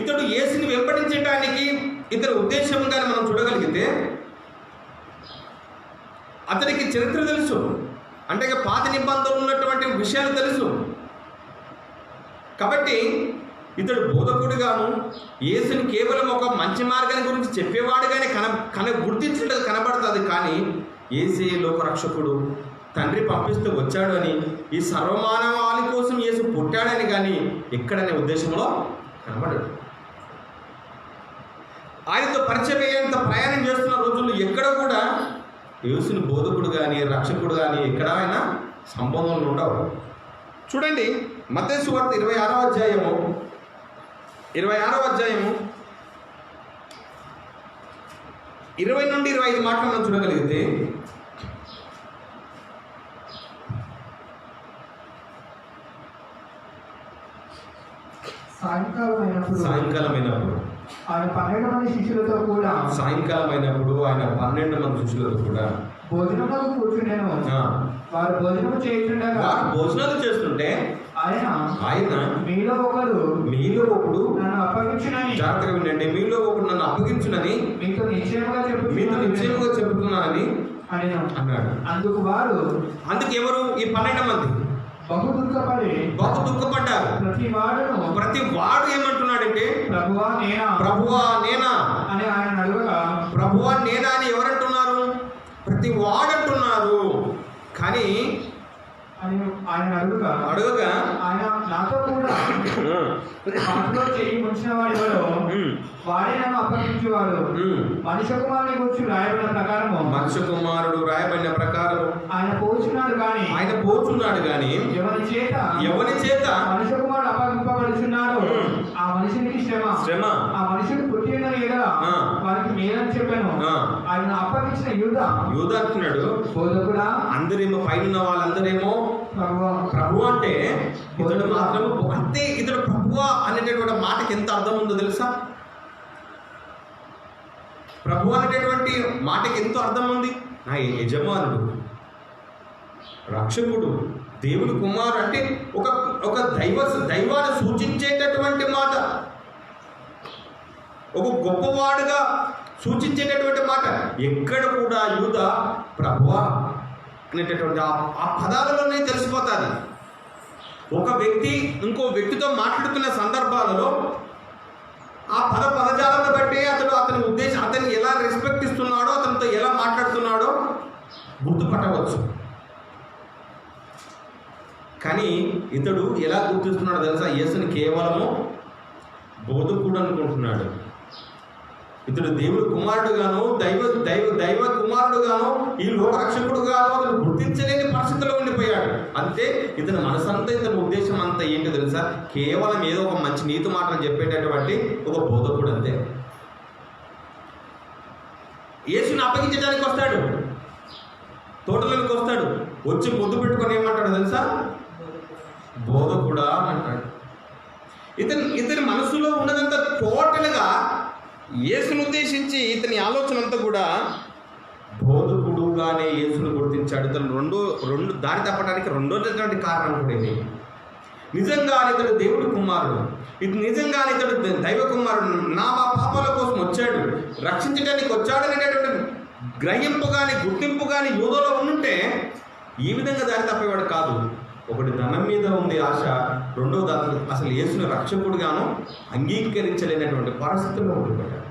ఇతడు యేసుని వెంబడించడానికి ఇతని ఉద్దేశంగా మనం చూడగలిగితే అతనికి చరిత్ర తెలుసు, అంటే పాత నిబంధనలు ఉన్నటువంటి విషయాలు తెలుసు. కాబట్టి ఇతడు బోధకుడిగాను యేసుని కేవలం ఒక మంచి మార్గాన్ని గురించి చెప్పేవాడుగానే గుర్తించినట్టు కనబడుతుంది. కానీ యేసే లోకరక్షకుడు, తండ్రి పంపిస్తూ వచ్చాడు అని, ఈ సర్వమానవాళి కోసం యేసు పుట్టాడని కానీ ఎక్కడనే ఉద్దేశంలో కనబడడు. ఆయనతో పరిచయం అయ్యేంత ప్రయాణం చేస్తున్న రోజుల్లో ఎక్కడ కూడా యేసుని బోధకుడు కానీ రక్షకుడు కానీ ఎక్కడైనా సంబంధంలో ఉండవు. చూడండి, మత్తయి సువార్త 26వ అధ్యాయము 20 నుండి 25 మాటలు మనం చూడగలిగితే, సాయంకాలం అయినప్పుడు ఆయన 12 మంది శిష్యులతో కూడా భోజనములకు కూర్చుండెను. వారు భోజనాలు చేస్తుంటే ఆయన మీలో ఒకడు నన్ను అప్పగించునని, జాగ్రత్తగా వినండి, మీలో ఒకడు నన్ను అప్పగించునని మీతో నిశ్చయముగా చెబుతున్నానని అన్నాడు. అందుకు ఎవరు? ఈ 12 మంది బహు దుఃఖపడ్డారు. ప్రతి వాడు ఏమంటున్నాడంటే, ప్రభువా నేనా అని ఆయన అడగగా, ప్రభువా నేనా అని ఎవరంటున్నారు? ప్రతి వాడు అంటున్నారు. కానీ ఆయన అడగగా ఆయన నాతో కూడా పాటలో చెయ్యి ముంచిన వాడెవరో వాడే నన్ను అప్పగించేవాడు. మనుష్య కుమారుని గురించి రాయబడిన ప్రకారము, మనుష్య కుమారుడు రాయబడిన ప్రకారం ఆయన పోచున్నాడు కానీ ఎవరి చేత మనుష్య కుమారుడు అప్పగింపబడుచున్నాడు ఆ మనిషికి శ్రమ. ఆ మనిషికి పుట్టిన ఎడల వారికి మేలని చెప్పాను. ఆయన అప్పగించిన యూదా అంటున్నాడు బోధకుడా. అందరేమో పైన వాళ్ళందరేమో ప్రభు అంటే ఇతడు మాత్రం అంటే ఇతడు ప్రభువా అనేటటువంటి మాటకి ఎంత అర్థం ఉందో తెలుసా? ప్రభు అనేటటువంటి మాటకి ఎంతో అర్థం ఉంది. నా యజమానుడు, రక్షకుడు, దేవుని కుమారుడు అంటే ఒక దైవాన్ని సూచించేటటువంటి మాట, ఒక గొప్పవాడుగా సూచించేటటువంటి మాట. ఎక్కడ కూడా యూదా ప్రభువా అనేటటువంటి ఆ పదాలలోనే తెలిసిపోతుంది. ఒక వ్యక్తి ఇంకో వ్యక్తితో మాట్లాడుతున్న సందర్భాలలో ఆ పదజాలను బట్టి అతని ఉద్దేశం, అతన్ని ఎలా రెస్పెక్ట్ ఇస్తున్నాడో, అతనితో ఎలా మాట్లాడుతున్నాడో గుర్తుపట్టవచ్చు. కానీ ఇతడు ఎలా గుర్తిస్తున్నాడో తెలుసా? యేసుని కేవలము బోధకుడు అనుకుంటున్నాడు. ఇతడు దేవుడు కుమారుడుగాను దైవ కుమారుడుగాను ఈ లోక రక్షకుడుగాను అతను గుర్తించలేని పరిస్థితిలో ఉండిపోయాడు. అంతే ఇతని మనసంతా, ఇతని ఉద్దేశం అంతా ఏంటో తెలుసా? కేవలం ఏదో ఒక మంచి నీతి మాటలు చెప్పేటటువంటి ఒక బోధకుడు అంతే. యేసుని అప్పగించడానికి వస్తాడు, తోటలోకి వస్తాడు, వచ్చి ముద్దు పెట్టుకొని ఏమంటాడు తెలుసా? బోధకుడా అంటాడు. ఇతని మనసులో ఉన్నదంతా టోటల్గా యేసును ఉద్దేశించి ఇతని ఆలోచన అంతా కూడా బోధకుడుగానే యేసును గుర్తించాడు. ఇతను రెండు దారి తప్పడానికి రెండోటువంటి కారణం కూడా ఇది. నిజంగా ఇతడు దేవుడి కుమారుడు, నిజంగా ఇతడు దైవ కుమారుడు, మా పాపాల కోసం వచ్చాడు, రక్షించడానికి వచ్చాడు అనేటువంటి గ్రహింపు కానీ గుర్తింపు కానీ యూదలో ఉంటే ఈ విధంగా దారి తప్పేవాడు కాదు. ఒకటి ధనం మీద ఉంది ఆశ, రెండో అసలు యేసుని రక్షకుడిగాను అంగీకరించలేనటువంటి పరిస్థితుల్లో ఉండిపోయాడు.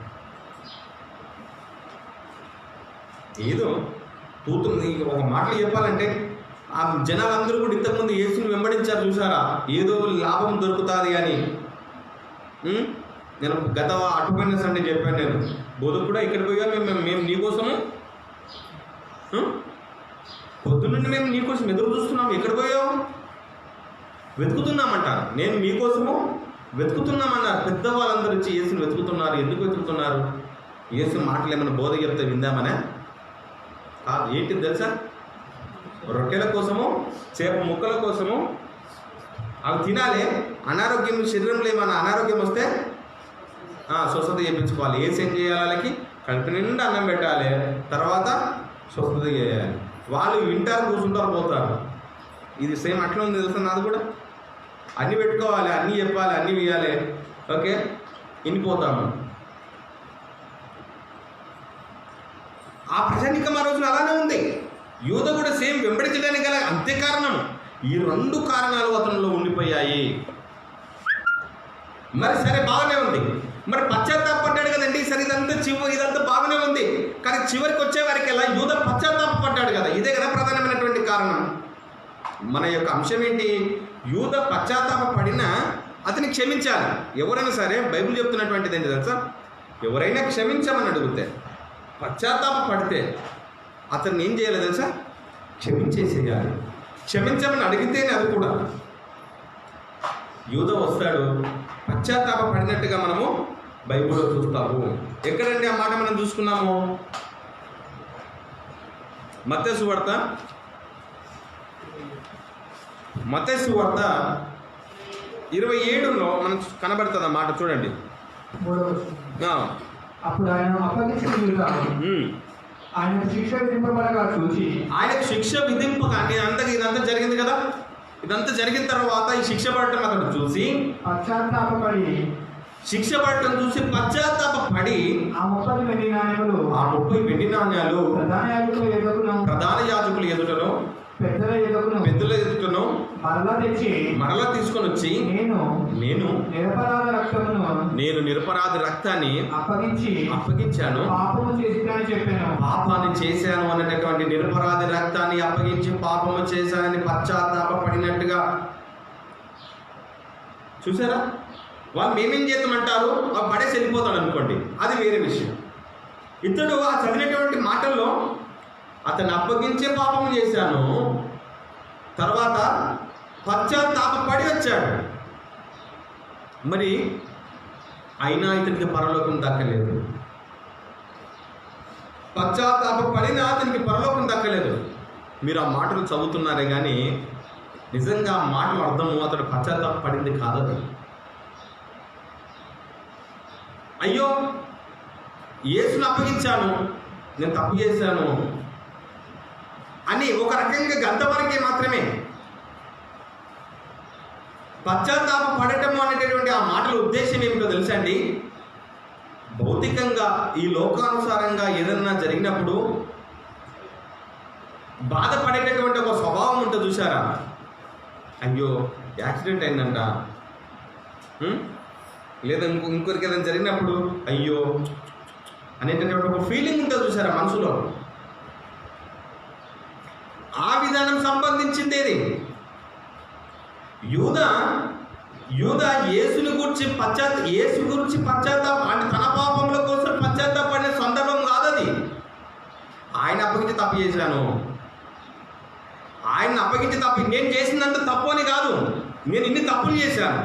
ఏదో తూతుంది. ఒక మాటలు చెప్పాలంటే ఆ జనాలందరూ కూడా ఇంతకుముందు యేసుని వెంబడించారు చూసారా, ఏదో లాభం దొరుకుతుంది అని. నేను గత అటుపోయిన సండే చెప్పాను, నేను బోధకు కూడా ఇక్కడ పోయా మేము నీకోసము పొద్దున్నుండి మేము నీకోసం ఎదురు చూస్తున్నాం, ఎక్కడ పోయావు? వెతుకుతున్నామంటారు. నేను మీకోసము వెతుకుతున్నామన్నారు. పెద్దవాళ్ళందరూ వచ్చి యేసుని వెతుకుతున్నారు. ఎందుకు వెతుకుతున్నారు? యేసు మాటలు ఏమైనా బోధ చెప్తే విందామనే కాదు. ఏంటి తెలుసా? రొట్టెల కోసము, చేప ముక్కల కోసము అవి తినాలి. అనారోగ్యం, శరీరంలో ఏమైనా అనారోగ్యం వస్తే స్వస్థత చేయించుకోవాలి. ఏం చేయాలి? వాళ్ళకి కడుపు నిండా అన్నం పెట్టాలి, తర్వాత స్వస్థత చేయాలి. వాళ్ళు వింటారు, కూర్చుంటారు, పోతారు. ఇది సేమ్ అట్లా ఉంది తెలుసా? నాది కూడా అన్నీ పెట్టుకోవాలి, అన్నీ చెప్పాలి, అన్నీ వేయాలి. ఓకే, వినిపోతాము. ఆ ప్రజానికం ఆ రోజున అలానే ఉంది. యూద కూడా సేమ్ వెంబడించడానికి గల అంతే కారణం. ఈ రెండు కారణాలు అతనిలో ఉండిపోయాయి. మరి సరే, బాగానే ఉంది. మరి పశ్చాత్తాపడ్డాడు కదండి. సరే, ఇదంతా బాగానే ఉంది. కానీ చివరికి వచ్చే వారికి ఎలా యూద పశ్చాత్తాపడ్డాడు కదా. ఇదే కదా ప్రధానమైనటువంటి కారణం. మన యొక్క అంశం ఏంటి? యూద పశ్చాత్తాపడినా అతన్ని క్షమించాలి. ఎవరైనా సరే బైబిల్ చెప్తున్నటువంటిది ఏంటి తెలుసా? ఎవరైనా క్షమించమని అడిగితే, పశ్చాత్తాప పడితే అతన్ని ఏం చేయాలి తెలుసా? క్షమించేసేయాలి. క్షమించమని అడిగితేనే అది కూడా. యూద వస్తాడు, పశ్చాత్తాప పడినట్టుగా మనము బైబిల్లో చూస్తాము. ఎక్కడండి ఆ మాట మనం చూసుకున్నాము? మత్తయి సువార్త 27లో మనం కనబడుతుంది ఆ మాట. చూడండి. అప్పుడు ఆయన అప్పగించుకుని ఆయనకు శిక్ష విధింపబడగా చూసి, ఆయనకు శిక్ష విధింపగా ఇదంతా జరిగింది కదా. ఇదంతా జరిగిన తర్వాత ఈ శిక్ష పడటం అతడు చూసి పశ్చాత్తాపడి, శిక్ష పడటం చూసి పశ్చాత్తాపడి ఆ 30 వెండి నాణ్యాలు ప్రధాన యాజకులు ఎదుటను పెద్దల ఎదుటను మరలా తీసుకొని వచ్చి నేను నిరపరాధ రక్తాన్ని అప్పగించాను, పాపాన్ని చేశాను అన్నటువంటి నిరపరాధ రక్తాన్ని అప్పగించి పాపము చేశానని పశ్చాత్తాపడినట్టుగా. చూసారా? వాళ్ళు మేమేం చేద్దామంటారు, ఆ పడేసి వెళ్ళిపోతాడు అనుకోండి, అది వేరే విషయం. ఇతడు ఆ చదివినటువంటి మాటల్లో అతన్ని అప్పగించే పాపము చేశాను, తర్వాత పశ్చాత్తాపడి వచ్చాడు. మరి అయినా ఇతనికి పరలోకం దక్కలేదు. పశ్చాత్తాపడినా అతనికి పరలోకం దక్కలేదు. మీరు ఆ మాటలు చదువుతున్నారే కానీ నిజంగా ఆ మాటలు అర్థము అతడు పశ్చాత్తాపడింది కాదు. అయ్యో, యేసును అప్పగించాను, నేను తప్పు చేశాను అని ఒక రకంగా గంతవరకే మాత్రమే. పశ్చాత్తాప పడటము అనేటటువంటి ఆ మాటల ఉద్దేశం ఏమిటో తెలుసా అండి? భౌతికంగా ఈ లోకానుసారంగా ఏదన్నా జరిగినప్పుడు బాధపడేటటువంటి ఒక స్వభావం ఉంటుంది చూసారా? అయ్యో, యాక్సిడెంట్ అయిందంట, లేదా ఇంకొకరికి ఏదైనా జరిగినప్పుడు అయ్యో అనేటటువంటి ఒక ఫీలింగ్ ఉంటుంది చూసారా మనసులో. ఆ విధానం సంబంధించింది ఏది? యూదా యేసుని గురించి యేసు గురించి పశ్చాత్తాపం అంటే తన పాపముల కోసం పశ్చాత్తాపడిన సందర్భం కాదు అది. ఆయన అప్పగించి తప్పు చేశాను, ఆయన అప్పగించి తప్పు, నేను చేసినంత తప్పు అని కాదు, నేను ఇన్ని తప్పులు చేశాను,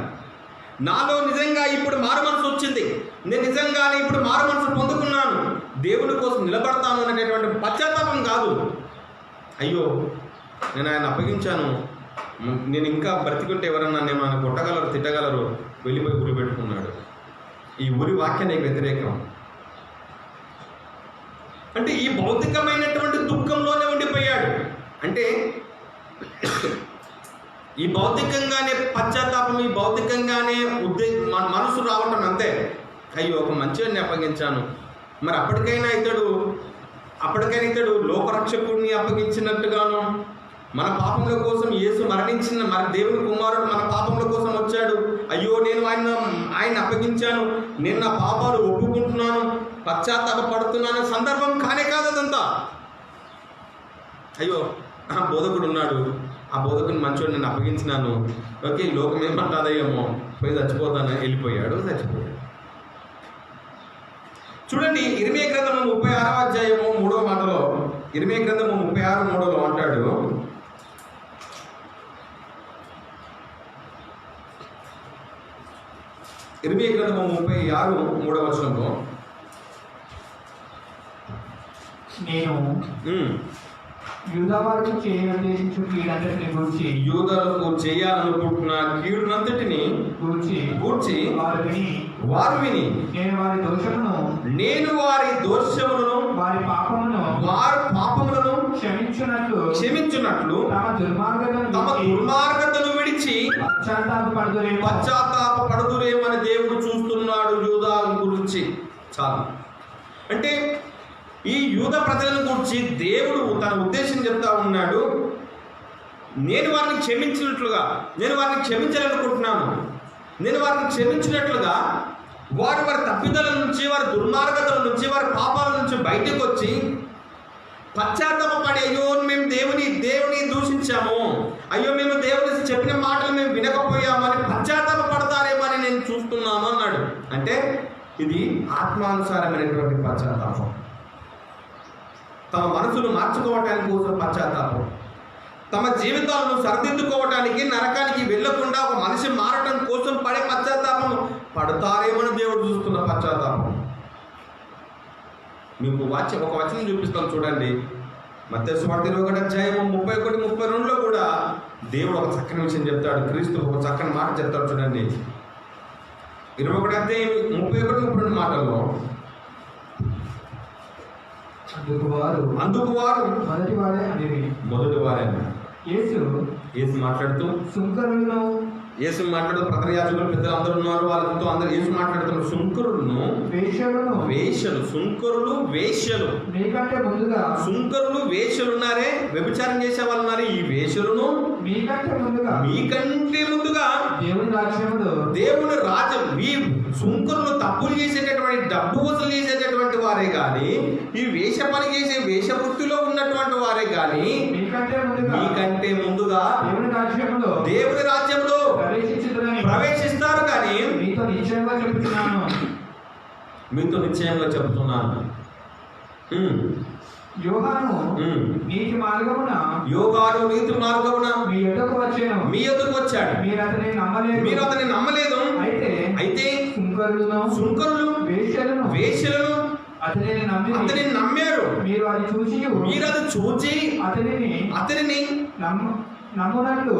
నాలో నిజంగా ఇప్పుడు మారు మనసు వచ్చింది, నేను నిజంగానే ఇప్పుడు మారు మనసు పొందుకున్నాను, దేవుని కోసం నిలబడతాను అనేటటువంటి పశ్చాత్తాపం కాదు. అయ్యో నేను ఆయన అప్పగించాను, నేను ఇంకా బ్రతికుంటే ఎవరన్నా నేను ఆయన కొట్టగలరు, తిట్టగలరు, వెళ్ళిపోయి ఉరి పెట్టుకున్నాడు. ఈ ఉరి వాక్యానికి వ్యతిరేకం. అంటే ఈ భౌతికమైనటువంటి దుఃఖంలోనే ఉండిపోయాడు. అంటే ఈ భౌతికంగానే పశ్చాత్తాపం, ఈ భౌతికంగానే మనసు రావటం అంతే. అయ్యో ఒక మంచివాడిని అప్పగించాను, మరి అప్పటికైనా ఇతడు లోకరక్షకుడిని అప్పగించినట్టుగాను, మన పాపముల కోసం యేసు మరణించిన మన దేవుని కుమారుడు మన పాపముల కోసం వచ్చాడు, అయ్యో నేను ఆయన అప్పగించాను, నేను నా పాపాలు ఒప్పుకుంటున్నాను, పశ్చాత్తాపడుతున్నాను సందర్భం కానే కాదు అదంతా. అయ్యో ఆ బోధకుడు ఉన్నాడు, ఆ బోధకుని మంచోడు నేను అప్పగించినాను, ఓకే లోకం ఏమంటాదేమో, పోయి చచ్చిపోతాను, వెళ్ళిపోయాడు, చచ్చిపోయాడు. చూడండి ఇర్మీయా గ్రంథము 36వ అధ్యాయము 3వ మాటలో, ఇర్మీయా గ్రంథము 36:3 అంటాడు, ఇర్మీయా గ్రంథము 36:3 వచనంలో, నేను యూదావారికి చేయాలనుకుంటున్న కీడునంతటిని గూర్చి వారు విని నేను వారి దోషములను వారి పాపములను క్షమించున్నట్లు తమ దుర్మార్గతను విడిచి పశ్చాత్తాపపడుదురేమని దేవుడు చూస్తున్నాడు యూదా గురించి. చాలు. అంటే ఈ యూద ప్రజలను గురించి దేవుడు తన ఉద్దేశం చెప్తా ఉన్నాడు, నేను వారిని క్షమించినట్లుగా, నేను వారిని క్షమించాలనుకుంటున్నాను, నేను వారిని క్షమించినట్లుగా వారి తప్పిదల నుంచి, వారి దుర్మార్గతల నుంచి, వారి పాపాల నుంచి బయటకు వచ్చి పశ్చాత్తాపపడి, అయ్యో మేము దేవుని దూషించాము, అయ్యో మేము దేవుని చెప్పిన మాటలు మేము వినకపోయామని పశ్చాత్తాపడతారేమో అని నేను చూస్తున్నాను అన్నాడు. అంటే ఇది ఆత్మానుసారమైనటువంటి పశ్చాత్తాపం, తమ మనసును మార్చుకోవటానికి కోసం పశ్చాత్తాపం, తమ జీవితాలను సరిదిద్దుకోవటానికి, నరకానికి వెళ్లకుండా ఒక మనిషి మారటం కోసం పడే పశ్చాత్తాపం పడతారేమని దేవుడు చూస్తున్న పశ్చాత్తాపం. మీకు ఒక వచనం చూపిస్తాను చూడండి. మత్తయి సువార్త 21వ అధ్యాయము 31-32లో కూడా దేవుడు ఒక చక్కని విషయం చెప్తాడు, క్రీస్తు ఒక చక్కని మాట చెప్తాడు చూడండి. 21వ అధ్యాయం 31-32 మాటల్లో, అందుకు వారు మొదటి వారే యేసు మాట్లాడుతూ ప్రధాన యాజకులు పెద్దలు అందరూ ఉన్నారు, వాళ్ళతో అందరూ యేసు మాట్లాడుతున్నారు, సుంకరులు వేశ్యలు ఉన్నారే, వ్యభిచారం చేసే వాళ్ళు ఉన్నారు, ఈ వేశ్యలను మీకంటే ముందుగా దేవుని రాజ్యం, ఈ సుంకరులు తప్పులు చేసేటటువంటి, డబ్బు వసూలు చేసేటటువంటి వారే కానీ, ఈ వేష పని చేసే వేషవృత్తిలో ఉన్నటువంటి వారే కానీ మీకంటే ముందుగా దేవుని రాజ్యంలో ప్రవేశిస్తారు. కానీ మీతో నిశ్చయంగా చెబుతున్నాను, యోగాను నీతి మార్గమున మీ యొద్దకు వచ్చాడు, మీరు అతన్ని నమ్మలేదు. అయితే సుంకరులు వేశ్యలను అతనిని నమ్మారు. మీరు అది చూచి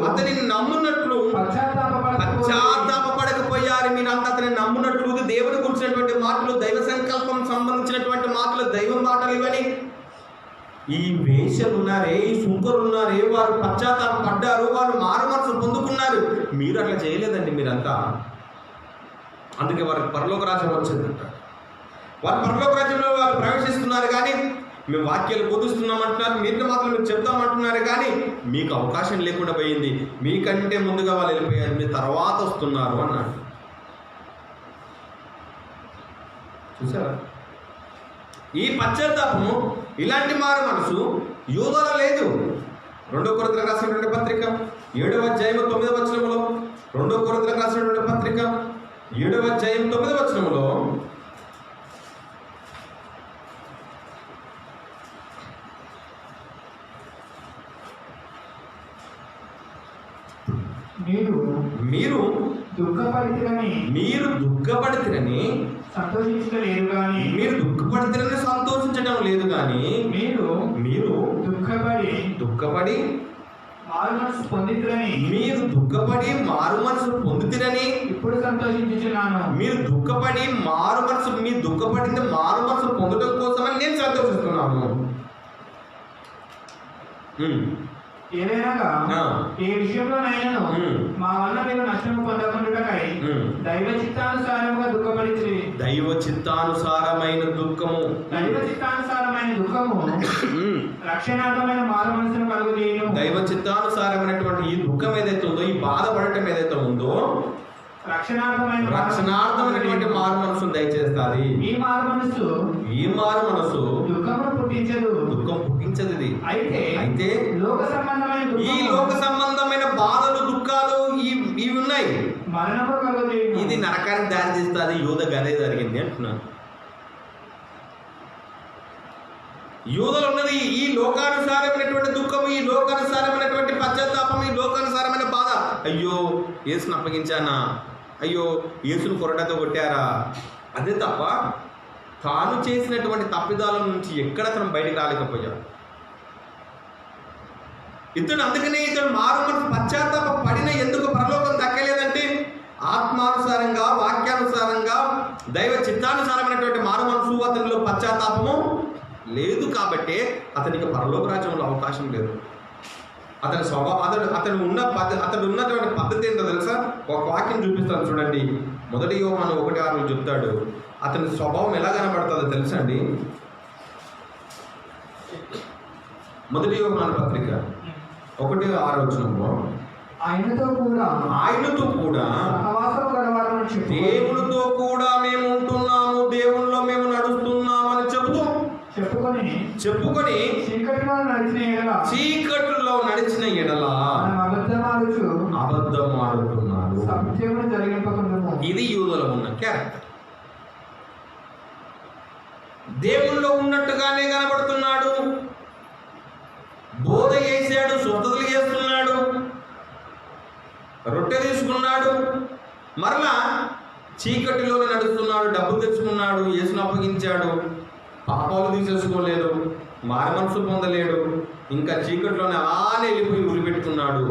అతనిని నమ్మునట్లు పశ్చాత్తాపపడకపోయారు. మీరంతా అతని నమ్మునట్లు, దేవుని గురించినటువంటి మాటలు, దైవ సంకల్పం సంబంధించినటువంటి మాటలు, దైవ మాటలు ఇవని. ఈ వేశ్యలు ఉన్నారే, ఈ సుంకరులు ఉన్నారే, వారు పశ్చాత్తాపడ్డారు, వారు మారు మనసు పొందుకున్నారు. మీరు అట్లా చేయలేదండి మీరంతా. అందుకే వారికి పరలోక రాజ్యం వచ్చిందంట. వారు పరలోక రాజ్యంలో వారు ప్రవేశిస్తున్నారు, కానీ మేము వాక్యాలు బోధిస్తున్నామంటున్నారు, మీరు మాత్రం మీరు చెప్తామంటున్నారు, కానీ మీకు అవకాశం లేకుండా పోయింది. మీకంటే ముందుగా వాళ్ళు వెళ్ళిపోయారు, మీరు తర్వాత వస్తున్నారు అన్నాడు. చూసారా? ఈ పశ్చాత్తాపము, ఇలాంటి మారు మనసు యూదులో లేదు. 2 కొరింథీయులకు రాసినటువంటి పత్రిక 7వ అధ్యాయం 9వ వచనములో, 2 కొరింథీయులకు రాసినటువంటి పత్రిక 7వ అధ్యాయం 9వ వచనములో, మీరు దుఃఖపడితిరని సంతోషించలేదు కానీ, మీరు దుఃఖపడితిరని సంతోషించడం లేదు కానీ, మీరు దుఃఖపడి మారు మనసు పొందితిరని, మీరు దుఃఖపడి మారు మనసు పొందుతిరని ఇప్పుడు సంతోషించుచున్నాను. మీరు దుఃఖపడి మారు మనసు, మీ దుఃఖపడింది మారు మనసు పొందడం కోసమని నేను సంతోషిస్తున్నాను. ఏదైనా ఏ విషయంలోనైనా మా వల్ల మీరు నష్టము పొందకుండాకై దైవ చిత్తానుసారముగా దుఃఖపడితిరి. దైవ చిత్తానుసారమైన దుఃఖము, రక్షణార్థమైన మారు మనసును కలుగజేయును. దైవ చిత్తానుసారమైనటువంటి ఈ దుఃఖం ఏదైతే ఉందో, ఈ బాధపడటం ఏదైతే ఉందో, రక్షణార్థమైనటువంటి మారు మనసును దయచేస్తుంది. ఈ మారు మనసు దుఃఖం పుట్టించదు. ఇది అయితే ఈ లోక సంబంధమైన బాధలు, దుఃఖాలు ఇవి ఉన్నాయి. ఇది నరకానికి దారి తీస్తుంది. యూదకు అదే జరిగింది అంటున్నాను. యూదలో ఉన్నది ఈ లోకానుసారమైనటువంటి దుఃఖం, ఈ లోకానుసారమైనటువంటి పశ్చాత్తాపం, ఈ లోకానుసారమైన బాధ. అయ్యో యేసును అప్పగించానా, అయ్యో యేసును కొరటతో కొట్టారా, అదే తప్ప తాను చేసినటువంటి తప్పిదాల నుంచి ఎక్కడ అతను బయటికి రాలేకపోయాడు. అందుకనే ఇతడు మారు మనసు పశ్చాత్తాప పడిన ఎందుకు పరలోకం దక్కలేదంటే, ఆత్మానుసారంగా, వాక్యానుసారంగా, దైవ చిత్తానుసారమైనటువంటి మారు మనసు అతనిలో పశ్చాత్తాపము లేదు. కాబట్టి అతనికి పరలోక రాజ్యంలో అవకాశం లేదు. అతని అతడు ఉన్నటువంటి పద్ధతి ఏంటో తెలుసా? ఒక వాక్యం చూపిస్తాను చూడండి. 1 యోహాను 1:6 చెప్తాడు. అతని స్వభావం ఎలా కనబడుతుందో తెలుసా అండి? 1 యోహాను పత్రిక 1:6 ఆయనతో కూడా దేవునితో కూడా మేము ఉంటున్నాము, దేవునిలో మేము నడుస్తున్నామని చెప్పుకొని చీకటిలో నడిచిన ఎడల అబద్ధం ఆడుతున్నారు. ఇది యూదులో ఉన్న క్యారెక్టర్. దేవుల్లో ఉన్నట్టుగానే కనబడుతున్నాడు, బోధ చేశాడు, స్వస్థతలు చేస్తున్నాడు, రొట్టె తీసుకున్నాడు, మరలా చీకటిలోనే నడుస్తున్నాడు, డబ్బులు తెచ్చుకున్నాడు, యేసును అప్పగించాడు, పాపాలు తీసేసుకోలేదు, మారు మనసు పొందలేడు, ఇంకా చీకటిలోనే అలానే వెళ్ళిపోయి ఉరి పెట్టుకున్నాడు.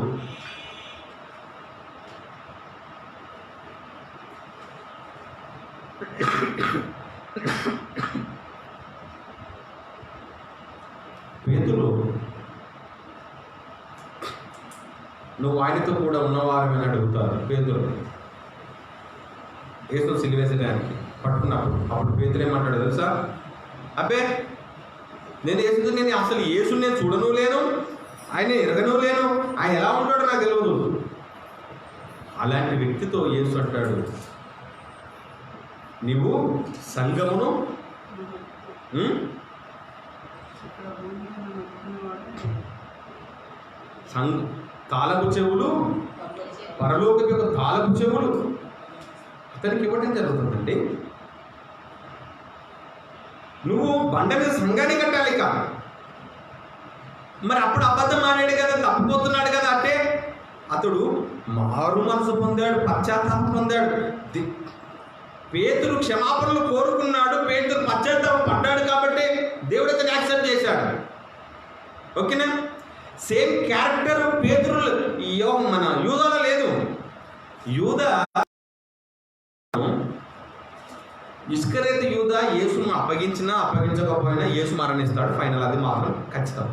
పేతురు, నువ్వు ఆయనతో కూడా ఉన్నవారమని అడుగుతారు. పేతురు యేసును సిలువేసడానికి పట్టుకున్నప్పుడు అప్పుడు పేతురు ఏమంటాడు తెలుసా? అబ్బే నేను అసలు యేసుని నేను చూడను లేను, ఆయన ఎరగను లేను, ఆయన ఎలా ఉంటాడో నాకు తెలియదు. అలాంటి వ్యక్తితో యేసు అంటాడు, నీవు సంఘమును తాళపు చెవులు, పరలోకపు యొక్క తాళపు చెవులు అతనికి ఇవ్వడం జరుగుతుందండి. నువ్వు బండ మీద సంఘాన్ని కట్టాలి కా. మరి అప్పుడు అబద్ధం ఆడాడు కదా, తప్పిపోతున్నాడు కదా. అంటే అతడు మారు మనసు పొందాడు, పశ్చాత్తాపం పొందాడు. పేతురు క్షమాపణలు కోరుకున్నాడు, పేతురు పశ్చాత్తాపం పడ్డాడు కాబట్టి దేవుడు అతను యాక్సెప్ట్ చేశాడు. ఓకేనా? సేమ్ క్యారెక్టర్ పేతురు మన యూదాలో లేదు. యూదా ఇస్కరేతు యూదా యేసును అప్పగించినా అప్పగించకపోయినా యేసు మరణిస్తాడు, ఫైనల్, అది మాత్రం ఖచ్చితం.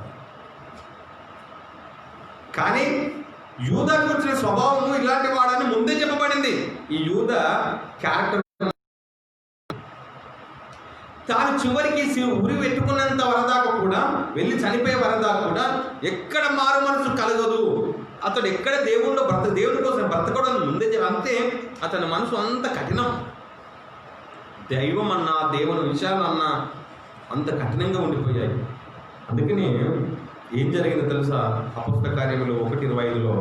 కానీ యూదాకు వచ్చిన స్వభావము ఇలాంటి వాడని ముందే చెప్పబడింది. ఈ యూదా క్యారెక్టర్ తాను చివరికి ఉరి పెట్టుకున్నంత వరదాకా కూడా, వెళ్ళి చనిపోయే వరదాకా కూడా ఎక్కడ మారు మనసు కలగదు. అతడు ఎక్కడ దేవుడి కోసం బ్రతకడం ముందే అంతే. అతని మనసు అంత కఠినం. దైవం అన్నా దేవుని విషయాలన్నా అంత కఠినంగా ఉండిపోయాయి. అందుకని ఏం జరిగిందో తెలుసా? అపొస్తల కార్యములు 1:25లో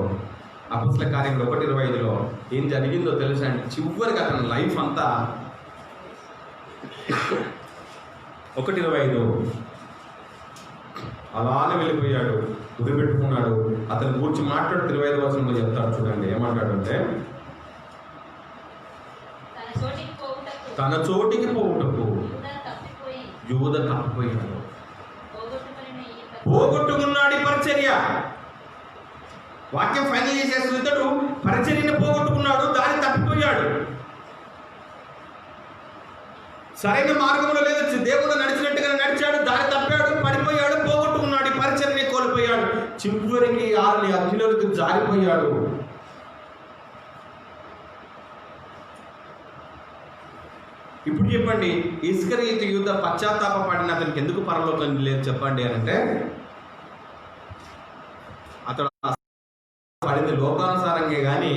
అపొస్తల కార్యములు 1:25లో ఏం జరిగిందో తెలుసా అండి? చివరికి అతని లైఫ్ అంతా 1:25 అలానే వెళ్ళిపోయాడు, గురిపెట్టుకున్నాడు. అతని గురించి మాట్లాడు 25వ వచనంలో చెప్తాడు చూడండి, ఏమంటాడంటే తన చోటికి పోవుటకు యూద తప్పిపోయాడు. పోగొట్టుకున్నాడు ఈ పరిచర్య. వాక్యం ఫైనల్ చేసేస్తుంది, ఇతడు పరిచర్యని పోగొట్టుకున్నాడు, దారి తప్పిపోయాడు. సరైన మార్గంలో లేదు, దేవుడు నడిచినట్టుగా నడిచాడు, దారి తప్పాడు, పడిపోయాడు, పోగొట్టుకున్నాడు, ఈ పరిచర్యని కోల్పోయాడు, చివరికి ఆరుని అగ్నిలోకి జారిపోయాడు. ఇప్పుడు చెప్పండి, ఇస్కరియోతు యూదా పశ్చాత్తాప పడిన అతనికి ఎందుకు పరలోకం లేదు చెప్పండి అని అంటే, అతడు పడింది లోకానుసారంగా కానీ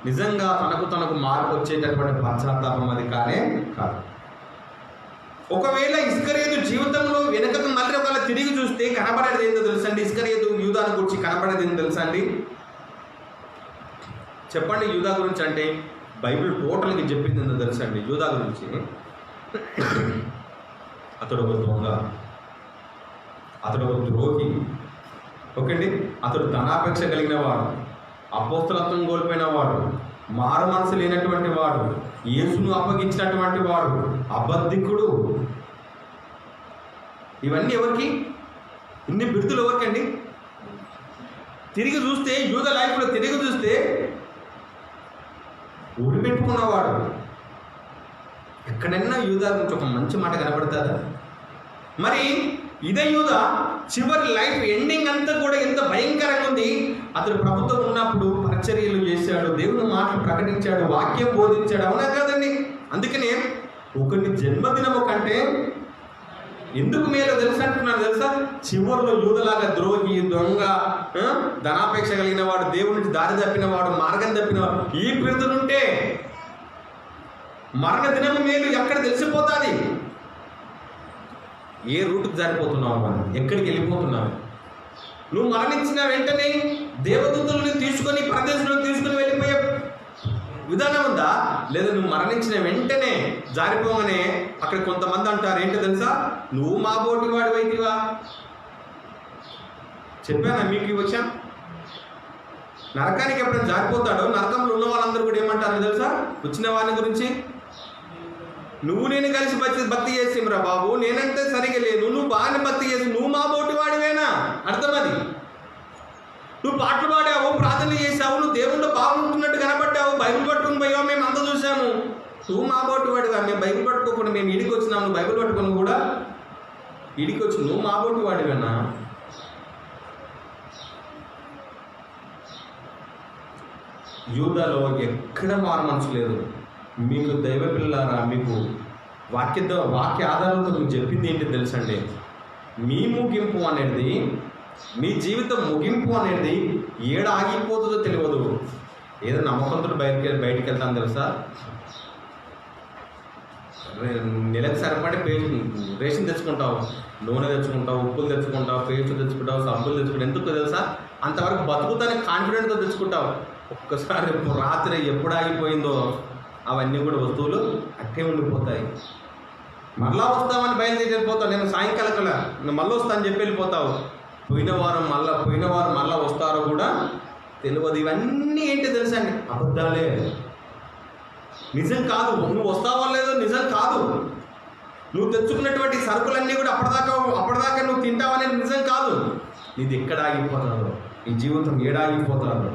నిజంగా తనకు మార్పు వచ్చేటటువంటి పశ్చాత్తాపం అది కానే కాదు. ఒకవేళ ఇస్కరియోతు జీవితంలో వెనకకు మళ్ళీ ఒకవేళ తిరిగి చూస్తే కనబడేది ఏంటో తెలుసా అండి? ఇస్కరియోతు యూదాను గురించి కనబడేది ఏంటో తెలుసా అండి? చెప్పండి. యూదా గురించి అంటే బైబిల్ టోటల్గా చెప్పింది ఏంటో తెలుసా అండి? యూదా గురించి అతడు ఒక దొంగ, అతడు ఒక ద్రోహి, ఓకే అండి. అతడు ధనాపేక్ష కలిగిన వాడు, అపోస్తలత్వం కోల్పోయిన వాడు, మారు మనసు లేనటువంటి వాడు, యేసును అప్పగించినటువంటి వాడు, అబద్ధికుడు. ఇవన్నీ ఎవరికి? ఇన్ని బిరుదులు ఎవరికండి? తిరిగి చూస్తే యూదా లైఫ్లో తిరిగి చూస్తే ఊరి పెట్టుకున్నవాడు. ఎక్కడైనా యూదా గురించి ఒక మంచి మాట కనబడుతుందా? మరి ఇదే యూదా చివరి లైఫ్ ఎండింగ్ అంతా కూడా ఎంత భయంకరంగా ఉంది. అతడు ప్రభుత్వం ఉన్నప్పుడు పరిచర్యలు చేశాడు, దేవుని మాటలు ప్రకటించాడు, వాక్యం బోధించాడు, అవునా కాదండి? అందుకనే ఒకటి జన్మదినము కంటే ఎందుకు మేలు తెలుసు అంటున్నాడు తెలుసా? చివరిలో యూదలాగా ద్రోహి, దొంగ, ధనాపేక్ష కలిగిన వాడు, దేవుడి నుంచి దారి తప్పిన వాడు, మార్గం తప్పిన వాడు, ఈ బిరుదులుంటే మరణ దినము మేలు ఎక్కడ తెలిసిపోతుంది. ఏ రూటుకు జారిపోతున్నావు, మనం ఎక్కడికి వెళ్ళిపోతున్నావు? నువ్వు మరణించిన వెంటనే దేవదూతలను తీసుకొని పరదేశంలో తీసుకుని వెళ్ళిపోయే విధానం ఉందా? లేదా నువ్వు మరణించిన వెంటనే జారిపోగానే అక్కడ కొంతమంది అంటారు ఏంటో తెలుసా? నువ్వు మా బోటి వాడి వైతివా? చెప్పానా మీకు ఈ విషయం? నరకానికి ఎప్పుడైనా జారిపోతాడో నరకంలో ఉన్న వాళ్ళందరూ కూడా ఏమంటారు తెలుసా? వచ్చిన వాని గురించి, నువ్వు నేను కలిసి భక్తి చేసిరా బాబు, నేనంటే సరిగా లేదు, నువ్వు బాగానే భక్తి చేసి నువ్వు మా బోటి వాడివేనా? అర్థం అది. నువ్వు పాటలు పాడావు, ప్రార్థన చేసావు, నువ్వు దేవుళ్ళు బాగుంటున్నట్టు కనబడ్డావు, బైబిల్ పట్టుకుని పోయావు, మేము అంతా చూసాము, నువ్వు మా బోటి వాడివా? మేము బైబిల్ పట్టుకోకుండా మేము ఇడికి వచ్చినాము, నువ్వు బైబిల్ పట్టుకొని కూడా ఇడికి వచ్చి నువ్వు మా బోటి వాడివేనా? యూదాలో ఎక్కడ మారు మనసు లేదు. మీకు దైవ పిల్లారా, మీకు వాక్య ఆధారంతో మీకు చెప్పింది ఏంటి తెలుసండి? మీ ముగింపు అనేది, మీ జీవితం ముగింపు అనేది ఏడ ఆగిపోతుందో తెలియదు. ఏదో నమ్మకంతో బయటికి వెళ్తాను తెలుసా? నెలకు సరిపడే రేషన్ తెచ్చుకుంటావు, నూనె తెచ్చుకుంటావు, ఉప్పులు తెచ్చుకుంటావు, పేస్ట్ తెచ్చుకుంటావు, సబ్బులు తెచ్చుకుంటావు. ఎందుకు తెలుసా? అంతవరకు బతుకుతానే కాన్ఫిడెంట్తో తెచ్చుకుంటావు. ఒక్కసారి రాత్రి ఎప్పుడు ఆగిపోయిందో అవన్నీ కూడా వస్తువులు అట్టే ఉండిపోతాయి. మళ్ళా వస్తామని బయలుదేరి వెళ్ళిపోతావు. నేను సాయంకాలం కల్లా మళ్ళీ వస్తానని చెప్పి వెళ్ళిపోతావు. పోయిన వారం మళ్ళా వస్తారో కూడా తెలియదు. ఇవన్నీ ఏంటి తెలుసా అండి? అబద్ధాలే, నిజం కాదు. నువ్వు వస్తావో లేదో నిజం కాదు. నువ్వు తెచ్చుకున్నటువంటి సరుకులన్నీ కూడా అప్పటిదాకా నువ్వు తింటావనేది నిజం కాదు. నీది ఎక్కడ ఆగిపోతాదో, నీ జీవితం ఏడాగిపోతాదో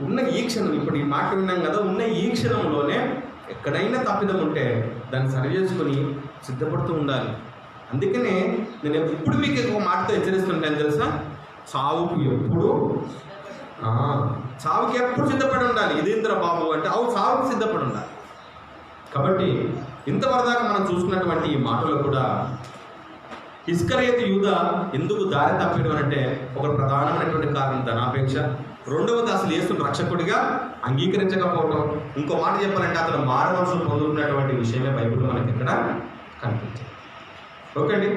ఉన్న ఈ క్షణం, ఇప్పుడు ఈ మాట విన్నాం కదా, ఉన్న ఈ క్షణంలోనే ఎక్కడైనా తప్పిదం ఉంటే దాన్ని సరి చేసుకొని సిద్ధపడుతూ ఉండాలి. అందుకనే నేను ఎప్పుడు మీకు ఒక మాటతో హెచ్చరిస్తుంటాను తెలుసా? చావుకి ఎప్పుడు సిద్ధపడి ఉండాలి. ఇదేంద్ర బాబు అంటే చావుకి సిద్ధపడి ఉండాలి. కాబట్టి ఇంతవరదాకా మనం చూసుకున్నటువంటి ఈ మాటలు కూడా ఇస్కరియోతు యూదా ఎందుకు దారి తప్పడం అంటే ఒక ప్రధానమైనటువంటి కారణం ధనాపేక్ష. రెండవది అసలు యేసును రక్షకుడిగా అంగీకరించకపోవటం. ఇంకో మాట చెప్పాలంటే అతను మారవలసి పొందుతున్నటువంటి విషయమే బైబిల్లో మనకి ఇక్కడ కనిపించింది. ఓకే అండి.